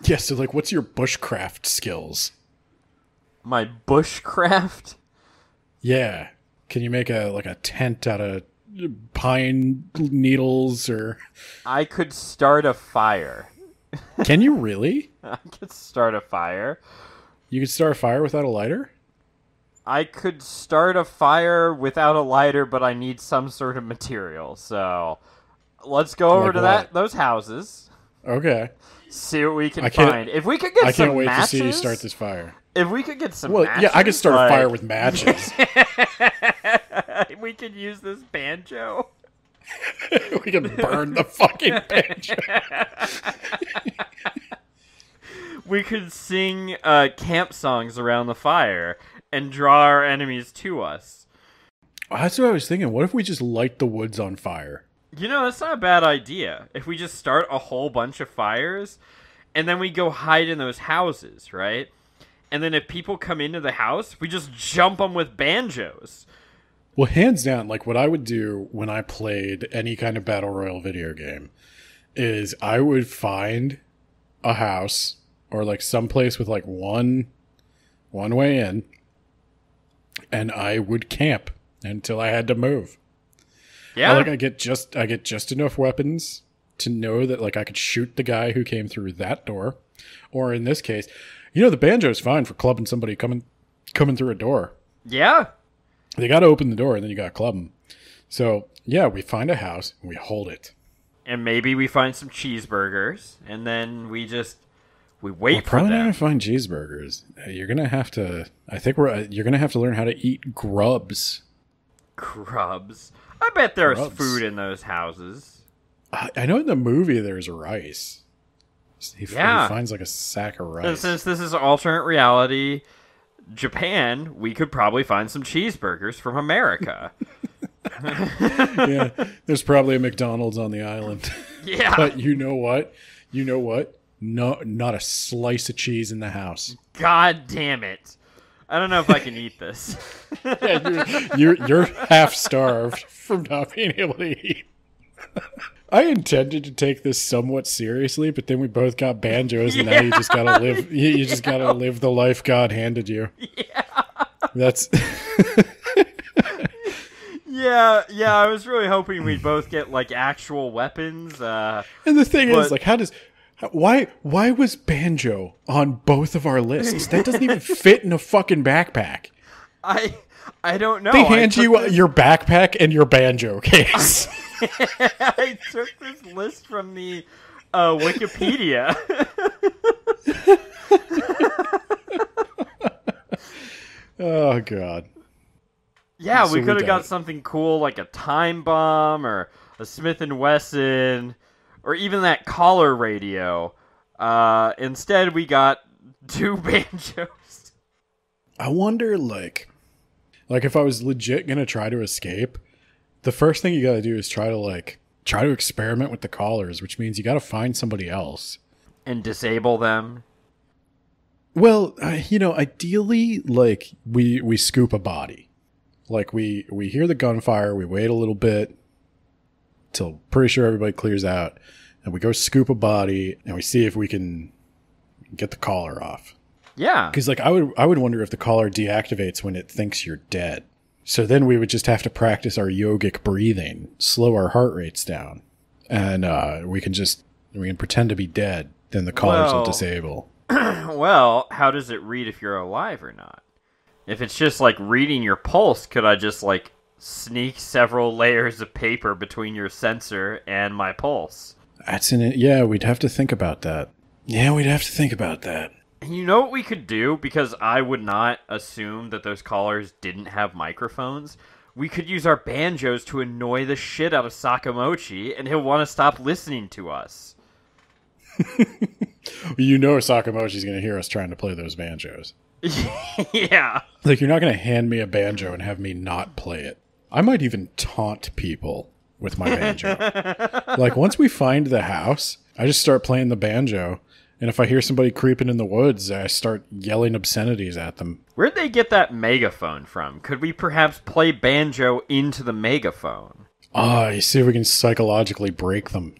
Yeah, so like, what's your bushcraft skills? My bushcraft? Yeah. Can you make a tent out of pine needles or... I could start a fire. Can you really? I could start a fire. You could start a fire without a lighter? I could start a fire without a lighter, but I need some sort of material. So let's go over to those houses. Okay. See what we can find. If we could get some matches... I can't wait to see you start this fire. If we could get some matches... Yeah, I could start a fire with matches. We could use this banjo. We can burn the fucking banjo. We could sing camp songs around the fire and draw our enemies to us. That's what I was thinking. What if we just light the woods on fire? You know, that's not a bad idea. If we just start a whole bunch of fires, and then we go hide in those houses, right? And then if people come into the house, we just jump them with banjos. Well, hands down, like what I would do when I played any kind of Battle Royale video game is I would find a house or like someplace with like one way in, and I would camp until I had to move. Yeah. I get just enough weapons to know that like I could shoot the guy who came through that door, or in this case, you know, the banjo's fine for clubbing somebody coming through a door. Yeah. They got to open the door and then you got to club them. So yeah, we find a house and we hold it, and maybe we find some cheeseburgers, and then we wait we're for them. Probably not gonna find cheeseburgers. You're gonna have to. I think you're gonna have to learn how to eat grubs. Grubs. I bet there's food in those houses. I know in the movie there's rice. He finds like a sack of rice. And since this is alternate reality, Japan, we could probably find some cheeseburgers from America. Yeah, there's probably a McDonald's on the island. Yeah. But you know what? No, not a slice of cheese in the house. God damn it. I don't know if I can eat this. Yeah, you're half starved from not being able to eat. I intended to take this somewhat seriously, but then we both got banjos, and now you just gotta live. You just gotta live the life God handed you. Yeah, that's. yeah. I was really hoping we'd both get like actual weapons. And the thing is, like, why was Banjo on both of our lists? That doesn't even fit in a fucking backpack. I don't know. They hand you your backpack and your banjo case. I took this list from the Wikipedia. Oh, God. Yeah, So we could have got got it. something cool like a time bomb or a Smith & Wesson or even that collar radio. Instead, we got 2 banjos. I wonder, like if I was legit gonna try to escape, the first thing you gotta do is try to experiment with the collars, which means you gotta find somebody else. And disable them. Well, ideally, like, we scoop a body. Like, we hear the gunfire, we wait a little bit till pretty sure everybody clears out, and we go scoop a body, and we see if we can get the collar off. Yeah. Because, like, I would wonder if the collar deactivates when it thinks you're dead. So then we would just have to practice our yogic breathing, slow our heart rates down, and we can pretend to be dead. Then the collars will disable. Well, how does it read if you're alive or not? If it's just like reading your pulse, could I just like sneak several layers of paper between your sensor and my pulse? Yeah, we'd have to think about that. And you know what we could do? Because I would not assume that those collars didn't have microphones. We could use our banjos to annoy the shit out of Sakamochi, and he'll want to stop listening to us. Sakamochi's going to hear us trying to play those banjos. Yeah. Like, you're not going to hand me a banjo and have me not play it. I might even taunt people with my banjo. Like, once we find the house, I just start playing the banjo, and if I hear somebody creeping in the woods, I start yelling obscenities at them. Where'd they get that megaphone from? Could we perhaps play banjo into the megaphone? You see if we can psychologically break them.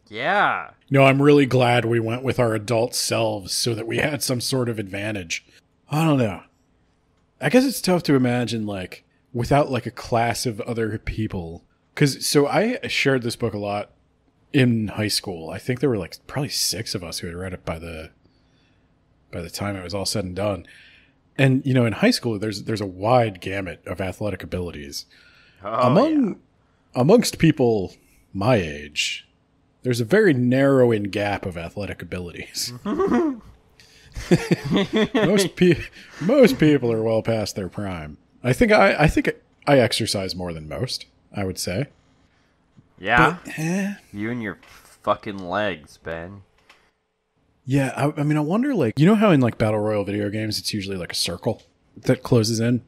Yeah. No, I'm really glad we went with our adult selves so that we had some sort of advantage. I don't know. I guess it's tough to imagine, like, without, like, a class of other people. So I shared this book a lot in high school. I think there were, like, probably 6 of us who had read it by the time it was all said and done. And, in high school, there's a wide gamut of athletic abilities. Amongst people my age, there's a very narrowing gap of athletic abilities. Most people are well past their prime. I think I exercise more than most, I would say. Yeah. But, you and your fucking legs, Ben. Yeah, I mean, I wonder, like, how in, like, Battle Royale video games, it's usually, like, a circle that closes in?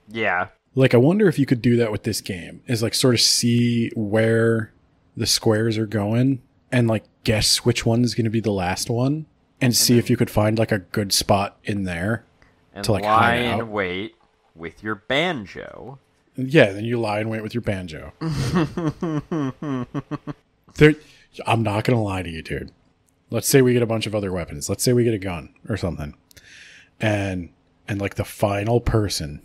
Yeah. Like, I wonder if you could do that with this game, is, like, sort of see where the squares are going and, like, guess which one's going to be the last one and see if you could find, like, a good spot in there and to, like, lie hide out. and wait with your banjo. Yeah, then you lie and wait with your banjo. I'm not going to lie to you, dude. Let's say we get a bunch of other weapons. Let's say we get a gun or something. And like, the final person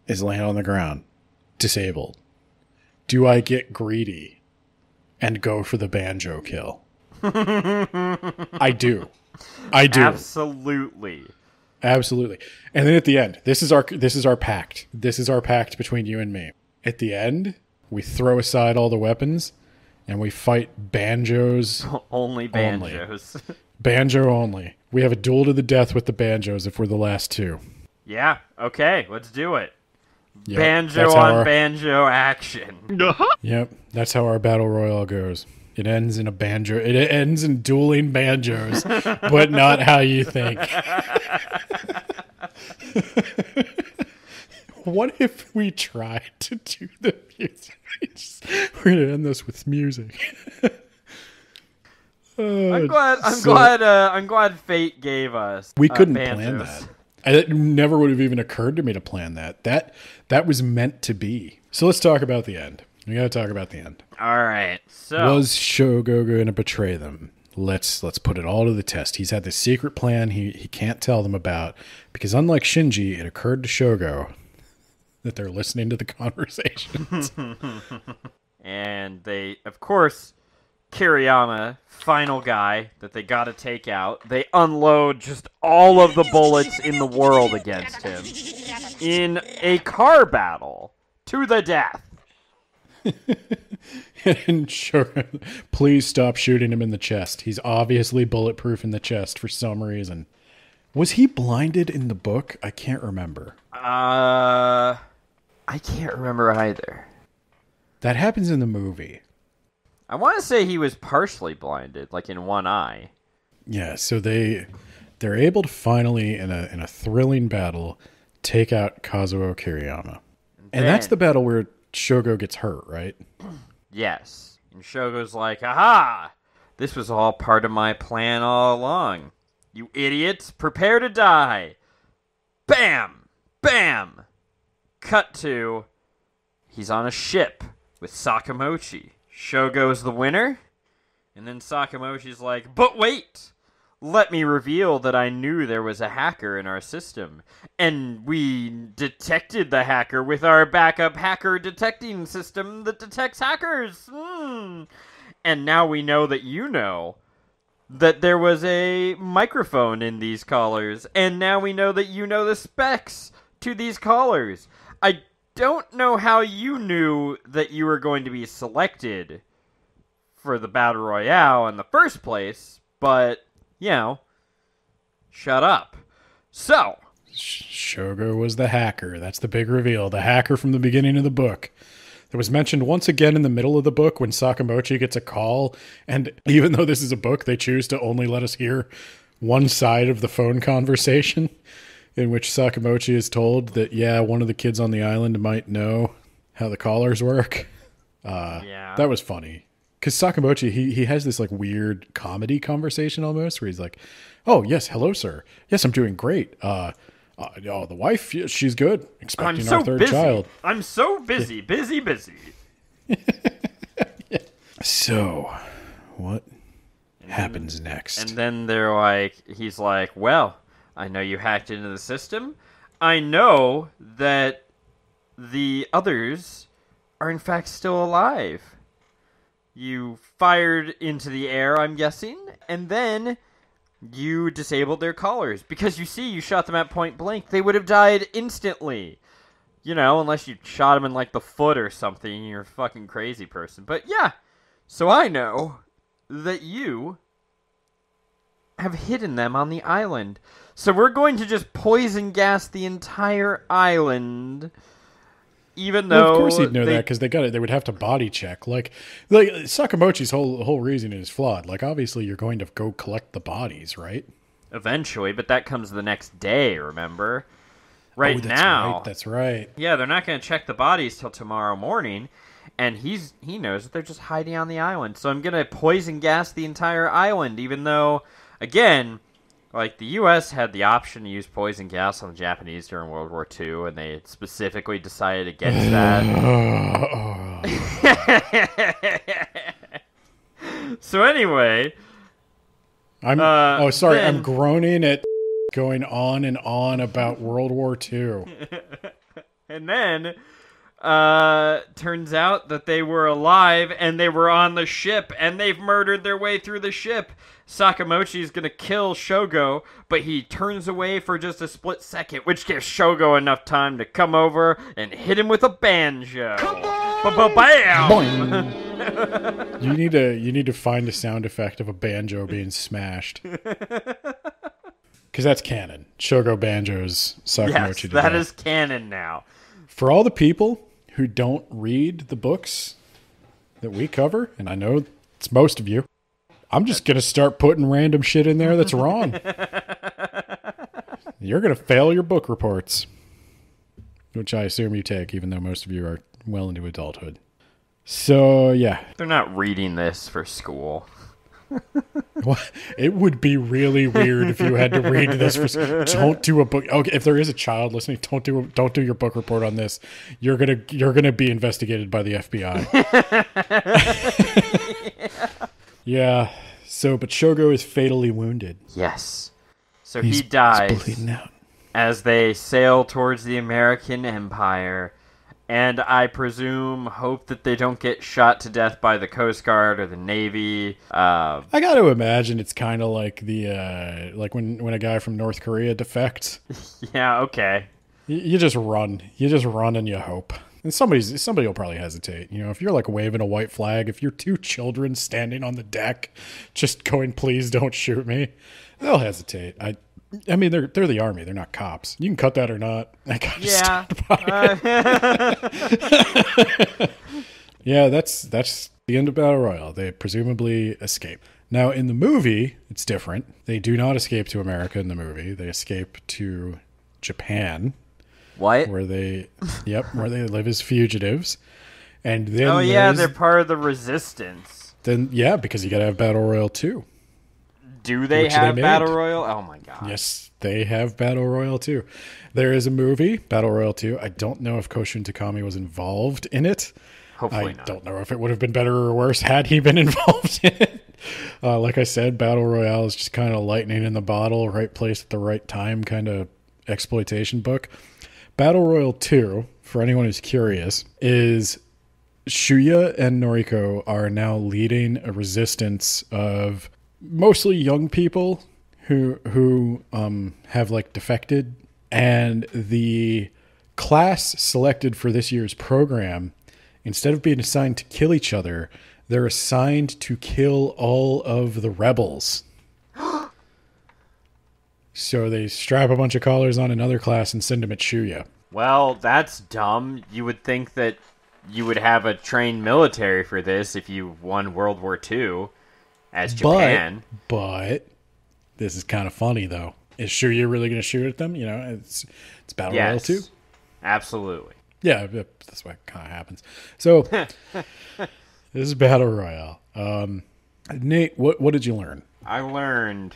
is laying on the ground, disabled. Do I get greedy and go for the banjo kill? I do. Absolutely. And then at the end, this is our pact. This is our pact between you and me. At the end, we throw aside all the weapons and we fight banjos. Only banjos. Banjo only. We have a duel to the death with the banjos if we're the last 2. Yeah, okay, let's do it. Yep, banjo on banjo action. Yep, that's how our Battle Royale goes. It ends in a banjo. It ends in dueling banjos, but not how you think. What if we tried to do the music? We're gonna end this with music. I'm glad fate gave us. We couldn't Banjos. plan that. It never would have even occurred to me to plan that. That was meant to be. So let's talk about the end. We gotta talk about the end. All right. So was Shogo going to betray them? Let's put it all to the test. He's had this secret plan he can't tell them about because unlike Shinji, it occurred to Shogo that they're listening to the conversations. And they, of course, Kiriyama, final guy that they gotta take out. They unload just all of the bullets in the world against him in a car battle to the death. And Shogo, please stop shooting him in the chest. He's obviously bulletproof in the chest for some reason. Was he blinded in the book? I can't remember. I can't remember either. That happens in the movie. I want to say he was partially blinded, like in one eye. Yeah, so they're able to finally, in a thrilling battle, take out Kazuo Kiriyama. And that's the battle where Shogo gets hurt, right? Yes. And Shogo's like, aha! This was all part of my plan all along. You idiots, prepare to die! Bam! Bam! Cut to, he's on a ship with Sakamochi. Shogo's the winner? And then Sakamochi's like, but wait! Let me reveal that I knew there was a hacker in our system. And we detected the hacker with our backup hacker detecting system that detects hackers. And now we know that you know that there was a microphone in these collars. And now we know that you know the specs to these collars. I don't know how you knew that you were going to be selected for the Battle Royale in the first place, but, you know, shut up. So, Shogo was the hacker. That's the big reveal. The hacker from the beginning of the book. That was mentioned once again in the middle of the book when Sakamochi gets a call, and even though this is a book, they choose to only let us hear one side of the phone conversation, in which Sakamochi is told that, yeah, one of the kids on the island might know how the collars work. Yeah. That was funny. Because Sakamochi, he has this like weird comedy conversation almost, where he's like, oh, yes, hello, sir. Yes, I'm doing great. The wife, yeah, she's good. Expecting our third child. I'm so busy, busy. Yeah. So, what happens next? And then they're like, he's like, well, I know you hacked into the system. I know that the others are in fact still alive. You fired into the air, I'm guessing, and then you disabled their collars. Because you see, you shot them at point blank. They would have died instantly. You know, unless you shot them in, like, the foot or something. You're a fucking crazy person. But, yeah. So I know that you have hidden them on the island. So we're going to just poison gas the entire island. Even though, well, of course he'd know that because they would have to body check. Like Sakamochi's whole reason is flawed. Like, obviously you're going to go collect the bodies, right? Eventually, but that comes the next day, remember? Right now. That's right. Yeah, they're not going to check the bodies till tomorrow morning, and he knows that they're just hiding on the island. So I'm going to poison gas the entire island, even though, again, like, the U.S. had the option to use poison gas on the Japanese during World War II, and they specifically decided against that. So anyway... I'm groaning at going on and on about World War II. And then... turns out that they were alive, and they were on the ship, and they've murdered their way through the ship. Sakamochi is going to kill Shogo, but he turns away for just a split second, which gives Shogo enough time to come over and hit him with a banjo. Come on! Bam! You need to find a sound effect of a banjo being smashed. Because that's canon. Shogo banjos Sakamochi to death. That death. is canon now. For all the people who don't read the books that we cover, and I know It's most of you. I'm just going to start putting random shit in there that's wrong. You're going to fail your book reports, which I assume you take, even though most of you are well into adulthood. So, yeah. They're not reading this for school. Well, it would be really weird if you had to read this. Don't do a book. Okay, if there is a child listening, don't do your book report on this. You're gonna be investigated by the FBI. Yeah. So, but Shogo is fatally wounded. Yes. So he dies he's bleeding out as they sail towards the American Empire. And I presume hope that they don't get shot to death by the Coast Guard or the Navy. I got to imagine it's kind of like the like when a guy from North Korea defects. Yeah, okay. You just run. You just run and you hope. And somebody will probably hesitate. You know, if you're like waving a white flag, if you're two children standing on the deck, just going, "Please don't shoot me," they'll hesitate. I mean, they're the army. They're not cops. You can cut that or not. Yeah. Yeah, that's the end of Battle Royale. They presumably escape. Now, in the movie, it's different. They do not escape to America in the movie. They escape to Japan. What? Where they live as fugitives. And then they're part of the resistance. Then, yeah, because you got to have Battle Royale 2. Do they have Battle Royale? Oh my god. Yes, they have Battle Royale 2. There is a movie, Battle Royale 2. I don't know if Koushun Takami was involved in it. Hopefully not. I don't know if it would have been better or worse had he been involved in it. Like I said, Battle Royale is just kind of lightning in the bottle, right place at the right time kind of exploitation book. Battle Royale 2, for anyone who's curious, is Shuya and Noriko are now leading a resistance of mostly young people who have like defected, and the class selected for this year's program, instead of being assigned to kill each other, they're assigned to kill all of the rebels. So they strap a bunch of collars on another class and send them at Shuya. Well, that's dumb. You would think that you would have a trained military for this if you won World War II. As Japan. But this is kind of funny, though. Is Shuya really going to shoot at them? You know, it's Battle Royale 2. Absolutely. Yeah, that's what kind of happens. So, this is Battle Royale. Nate, what did you learn? I learned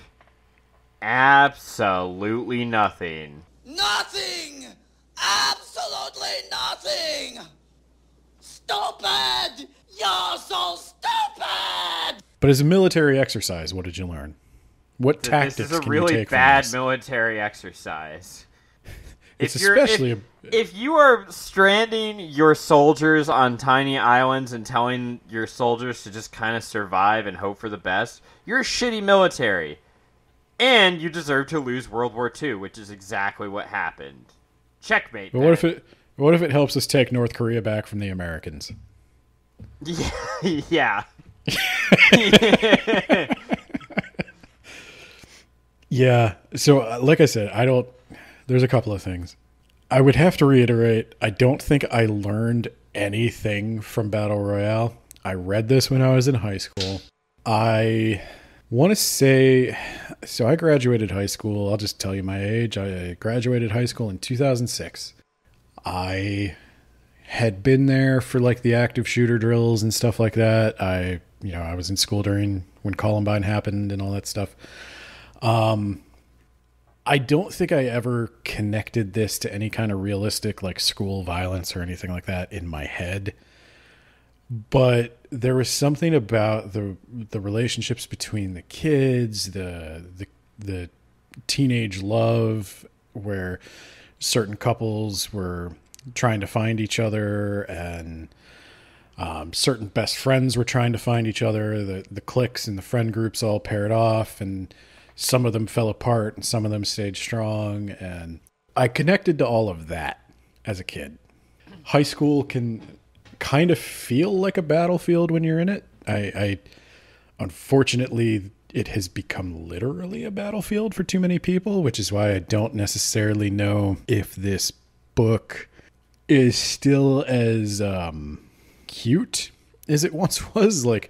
absolutely nothing. Nothing! Absolutely nothing! Stupid! You're so stupid! But as a military exercise, what did you learn? What tactics can you take from this? This is a really bad military exercise. If you are stranding your soldiers on tiny islands and telling your soldiers to just kind of survive and hope for the best, you're a shitty military. And you deserve to lose World War II, which is exactly what happened. Checkmate. But what if it helps us take North Korea back from the Americans? Yeah. Yeah. So, like I said, there's a couple of things. I would have to reiterate, I don't think I learned anything from Battle Royale. I read this when I was in high school. I want to say, so I graduated high school. I'll just tell you my age. I graduated high school in 2006. I had been there for like the active shooter drills and stuff like that. I was in school when Columbine happened and all that stuff. I don't think I ever connected this to any kind of realistic like school violence or anything like that in my head. But there was something about the relationships between the kids, the teenage love, where certain couples were trying to find each other, and certain best friends were trying to find each other. The cliques and the friend groups all paired off, and some of them fell apart and some of them stayed strong. And I connected to all of that as a kid. High school can kind of feel like a battlefield when you're in it. I unfortunately, it has become literally a battlefield for too many people, which is why I don't necessarily know if this book is still as cute as it once was. Like,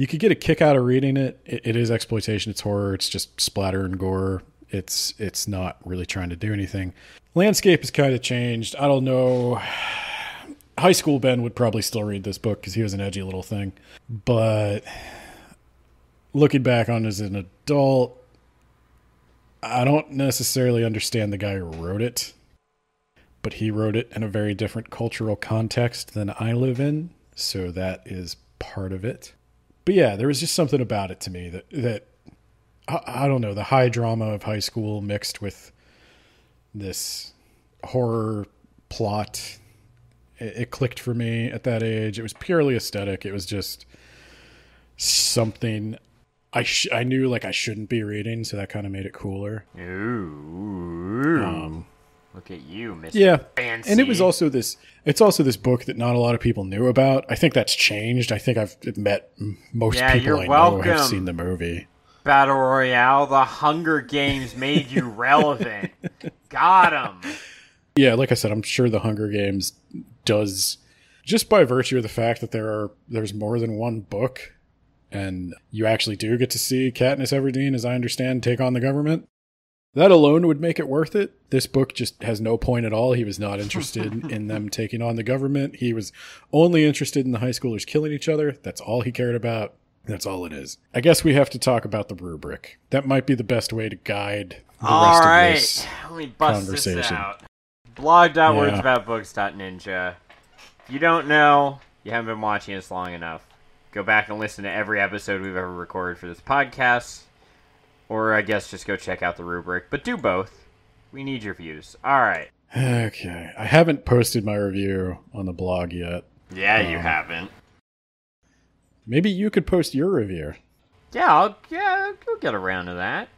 You could get a kick out of reading it. It is exploitation. It's horror. It's just splatter and gore. It's not really trying to do anything. Landscape has kind of changed. I don't know. High school Ben would probably still read this book because he was an edgy little thing. But looking back on it as an adult, I don't necessarily understand the guy who wrote it. But he wrote it in a very different cultural context than I live in. So that is part of it. But yeah, there was just something about it to me that I don't know, the high drama of high school mixed with this horror plot. It clicked for me at that age. It was purely aesthetic. It was just something I knew like I shouldn't be reading, so that kind of made it cooler. Ooh. Look at you, Mr. Yeah. Fancy. And it's also this book that not a lot of people knew about. I think that's changed. I think I've met most people I know have seen the movie. Battle Royale, the Hunger Games made you relevant. Got 'em. Yeah, like I said, I'm sure the Hunger Games does, just by virtue of the fact that there's more than one book, and you actually do get to see Katniss Everdeen, as I understand, take on the government. That alone would make it worth it. This book just has no point at all. He was not interested in them taking on the government. He was only interested in the high schoolers killing each other. That's all he cared about. That's all it is. I guess we have to talk about the rubric. That might be the best way to guide the rest of this let me bust conversation. This out. Blog.wordsaboutbooks.ninja. If you don't know, you haven't been watching us long enough, go back and listen to every episode we've ever recorded for this podcast. Or I guess just go check out the rubric. But do both. We need your views. Alright. Okay. I haven't posted my review on the blog yet. Yeah, you haven't. Maybe you could post your review. Yeah, I'll get around to that.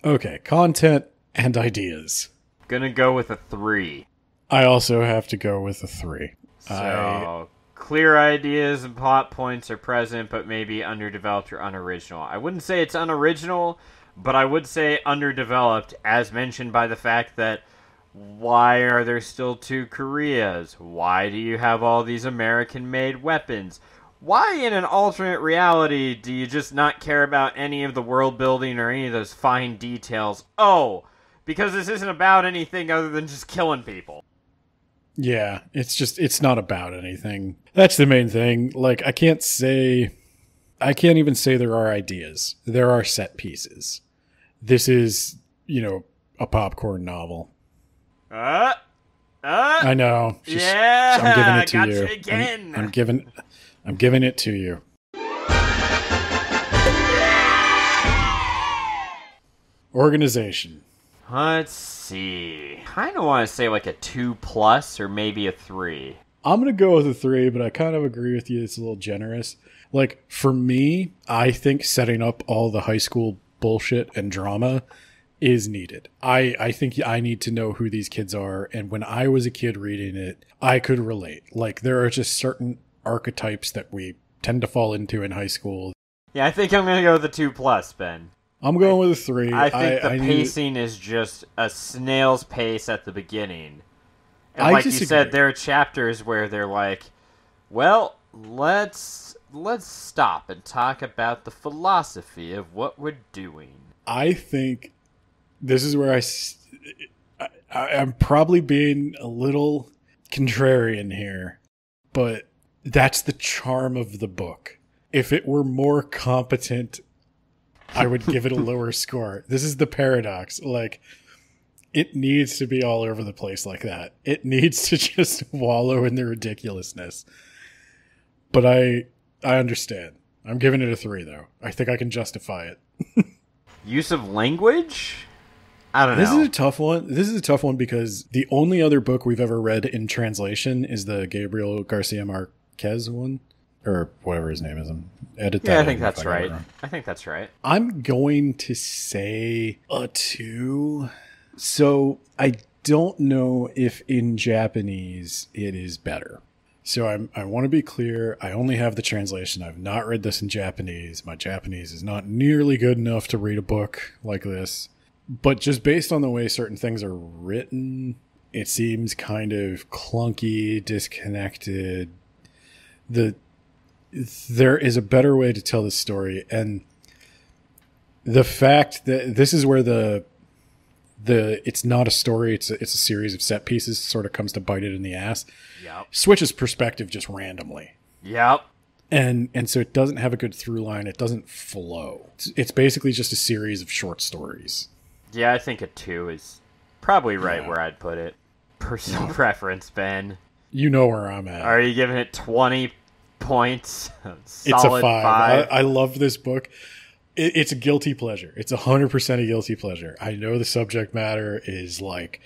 Okay. Content and ideas. Gonna go with a 3. I also have to go with a 3. So, clear ideas and plot points are present, but maybe underdeveloped or unoriginal. I wouldn't say it's unoriginal, but I would say underdeveloped, as mentioned by the fact that why are there still 2 Koreas? Why do you have all these American-made weapons? Why in an alternate reality do you just not care about any of the world building or any of those fine details? Oh, because this isn't about anything other than just killing people. Yeah, it's not about anything. That's the main thing. Like, I can't even say there are ideas. There are set pieces. This is, a popcorn novel. I know. Yeah, I'm giving it to gotcha you. Again. I'm giving it to you. Organization. Let's see. Kind of want to say like a 2+ or maybe a 3. I'm going to go with a 3, but I kind of agree with you. It's a little generous. Like, for me, I think setting up all the high school bullshit and drama is needed. I think I need to know who these kids are, and when I was a kid reading it, I could relate. Like, there are just certain archetypes that we tend to fall into in high school. Yeah, I think I'm going to go with a 2+, Ben. I'm going with a 3. I think the pacing is just a snail's pace at the beginning. And like you said, there are chapters where they're like, well, let's stop and talk about the philosophy of what we're doing. I think this is where I'm probably being a little contrarian here, but that's the charm of the book. If it were more competent, I would give it a lower score. This is the paradox. Like, it needs to be all over the place like that. It needs to just wallow in the ridiculousness. But I understand. I'm giving it a 3, though. I think I can justify it. Use of language? I don't know. This is a tough one. This is a tough one because the only other book we've ever read in translation is the Gabriel Garcia Marquez one. Or whatever his name is. Edit that. Yeah, I think that's right. I think that's right. I'm going to say a 2. So I don't know if in Japanese it is better. So I want to be clear. I only have the translation. I've not read this in Japanese. My Japanese is not nearly good enough to read a book like this. But just based on the way certain things are written, it seems kind of clunky, disconnected. there is a better way to tell this story, and the fact that this is where the it's not a story, it's a series of set pieces sort of comes to bite it in the ass. Yep. Switches perspective just randomly. Yep. And so it doesn't have a good through line. It doesn't flow. It's basically just a series of short stories. Yeah, I think a 2 is probably right where I'd put it. Personal preference, Ben. You know where I'm at. Are you giving it 20 points? It's a 5. I love this book. It's a guilty pleasure. It's 100% a guilty pleasure. I know the subject matter is like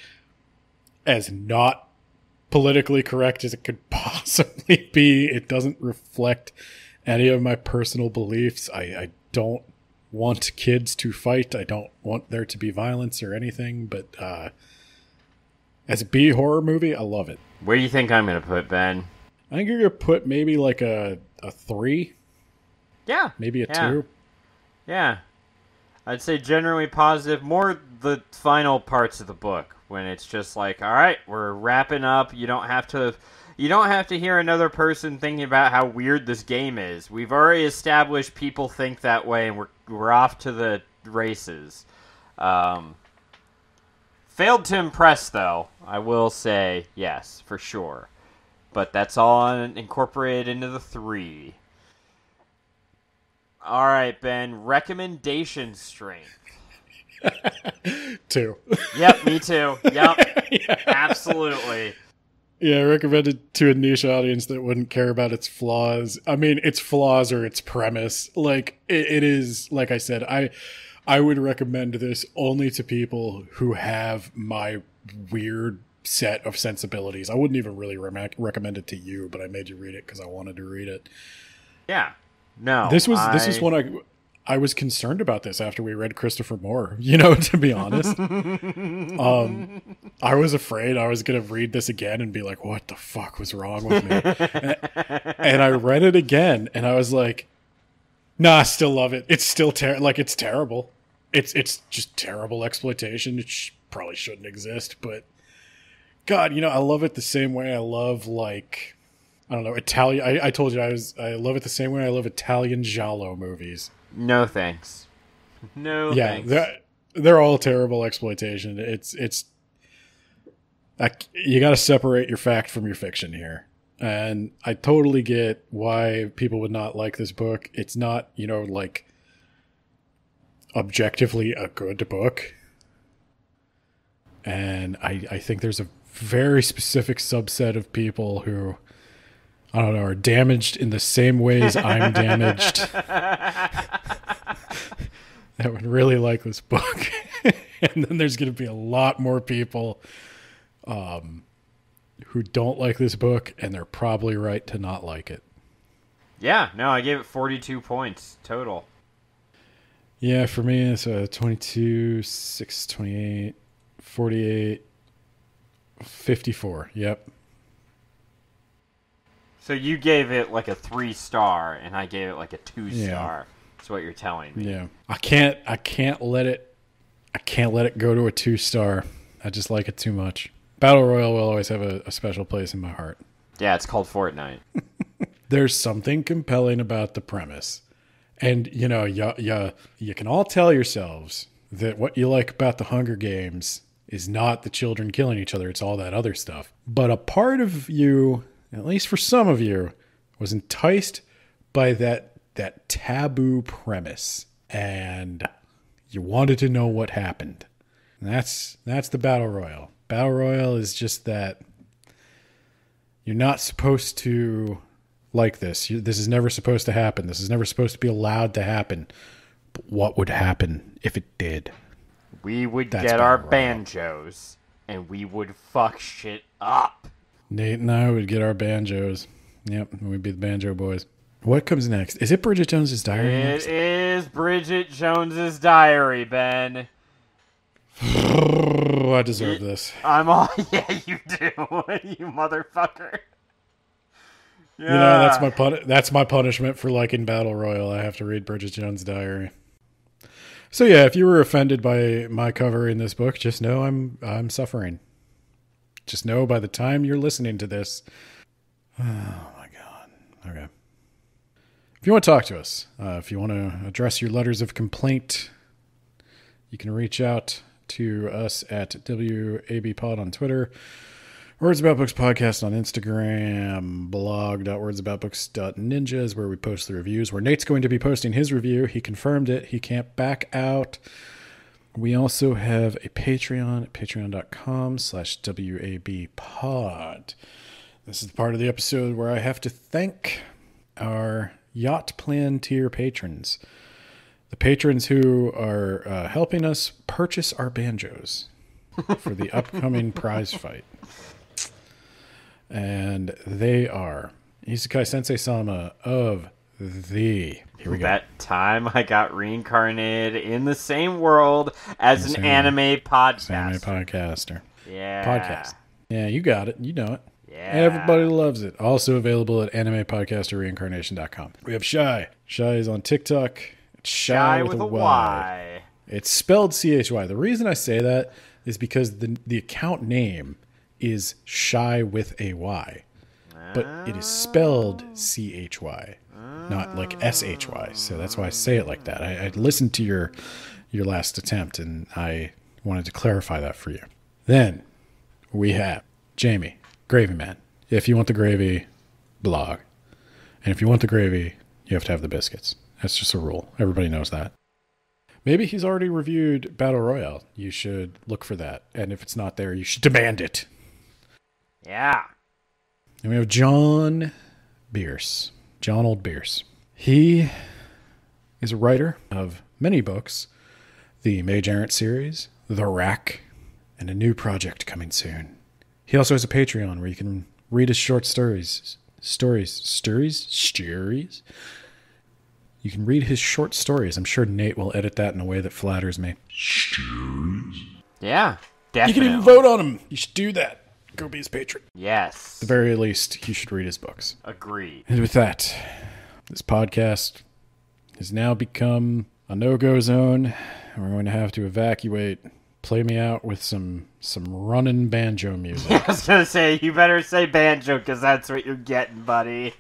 as not politically correct as it could possibly be. It doesn't reflect any of my personal beliefs. I don't want kids to fight. I don't want there to be violence or anything. But as a B horror movie, I love it. Where do you think I'm going to put, Ben? I think you're going to put maybe like a 3. Yeah. Maybe a 2. Yeah. I'd say generally positive. More the final parts of the book when it's just like, all right, we're wrapping up. You don't have to hear another person thinking about how weird this game is. We've already established people think that way, and we're off to the races. Failed to impress, though. I will say yes, for sure. But that's all incorporated into the 3. All right, Ben. Recommendation strength. 2. Yep, me too. Yep, yeah. Absolutely. Yeah, recommended to a niche audience that wouldn't care about its flaws. I mean, its flaws or its premise. Like, it is, like I said, I would recommend this only to people who have my weird set of sensibilities. I wouldn't even really recommend it to you, but I made you read it because I wanted to read it. Yeah. No. This is when I was concerned about this after we read Christopher Moore, to be honest. I was afraid I was going to read this again and be like, what the fuck was wrong with me? And I read it again and I was like, nah, I still love it. It's still it's terrible. It's just terrible exploitation. It probably shouldn't exist, but God, I love it the same way I love I don't know, Italian. I told you I love it the same way I love Italian giallo movies. No thanks. No thanks. Yeah, they're all terrible exploitation. It's you got to separate your fact from your fiction here. And I totally get why people would not like this book. It's not, objectively a good book. And I think there's a very specific subset of people who, I don't know, are damaged in the same ways I'm damaged. That would really like this book. And then there's going to be a lot more people who don't like this book, and they're probably right to not like it. Yeah, no, I gave it 42 points total. Yeah, for me, it's 22, 6, 28, 48, 54. Yep. So you gave it like a 3-star, and I gave it like a 2-star. Yeah. That's what you're telling me. Yeah. I can't let it go to a 2-star. I just like it too much. Battle Royale will always have a special place in my heart. Yeah, it's called Fortnite. There's something compelling about the premise. And, you can all tell yourselves that what you like about the Hunger Games is not the children killing each other. It's all that other stuff. But a part of you, at least for some of you, was enticed by that taboo premise. And you wanted to know what happened. And that's the Battle Royale. Battle Royale is just that you're not supposed to like this. This is never supposed to happen. This is never supposed to be allowed to happen. But what would happen if it did? We would get our banjos, and we would fuck shit up. Nate and I would get our banjos. Yep, we'd be the Banjo boys. What comes next? Is it Bridget Jones's Diary next? It is Bridget Jones's Diary, Ben. I deserve this. Yeah, you do. You motherfucker. Yeah. That's my punishment for liking Battle Royale. I have to read Bridget Jones' Diary. So yeah, if you were offended by my cover in this book, just know I'm suffering. Just know by the time you're listening to this. Oh my God. Okay. If you want to talk to us, if you want to address your letters of complaint, you can reach out to us at WABpod on Twitter, Words About Books Podcast on Instagram, blog.wordsaboutbooks.ninja is where we post the reviews, where Nate's going to be posting his review. He confirmed it. He can't back out. We also have a Patreon at patreon.com/WABpod. This is the part of the episode where I have to thank our Yacht Plan tier patrons. The patrons who are helping us purchase our banjos for the upcoming prize fight. And they are Isekai Sensei Sama of the... Here we go. That time I got reincarnated in the same world as an anime podcaster. Anime podcaster. Yeah. Podcast. Yeah, you got it. You know it. Yeah. Everybody loves it. Also available at animepodcasterreincarnation.com. We have Shy. Shy is on TikTok. It's Shy with a Y. It's spelled CHY. The reason I say that is because the account name is Shy with a Y. But it is spelled CHY, not like SHY. So that's why I say it like that. I listened to your last attempt, and I wanted to clarify that for you. Then we have Jamie, Gravy Man. If you want the gravy, blog. And if you want the gravy, you have to have the biscuits. That's just a rule. Everybody knows that. Maybe he's already reviewed Battle Royale. You should look for that. And if it's not there, you should demand it. Yeah. And we have John Bierce. John Old Bierce. He is a writer of many books. The Mage Errant series, The Rack, and a new project coming soon. He also has a Patreon where you can read his short stories. Stories? You can read his short stories. I'm sure Nate will edit that in a way that flatters me. Stories? Yeah, definitely. You can even vote on him. You should do that. Go be his patron. Yes. At the very least, you should read his books. Agreed. And with that, this podcast has now become a no-go zone. We're going to have to evacuate. Play me out with some running banjo music. I was going to say, you better say banjo, because that's what you're getting, buddy.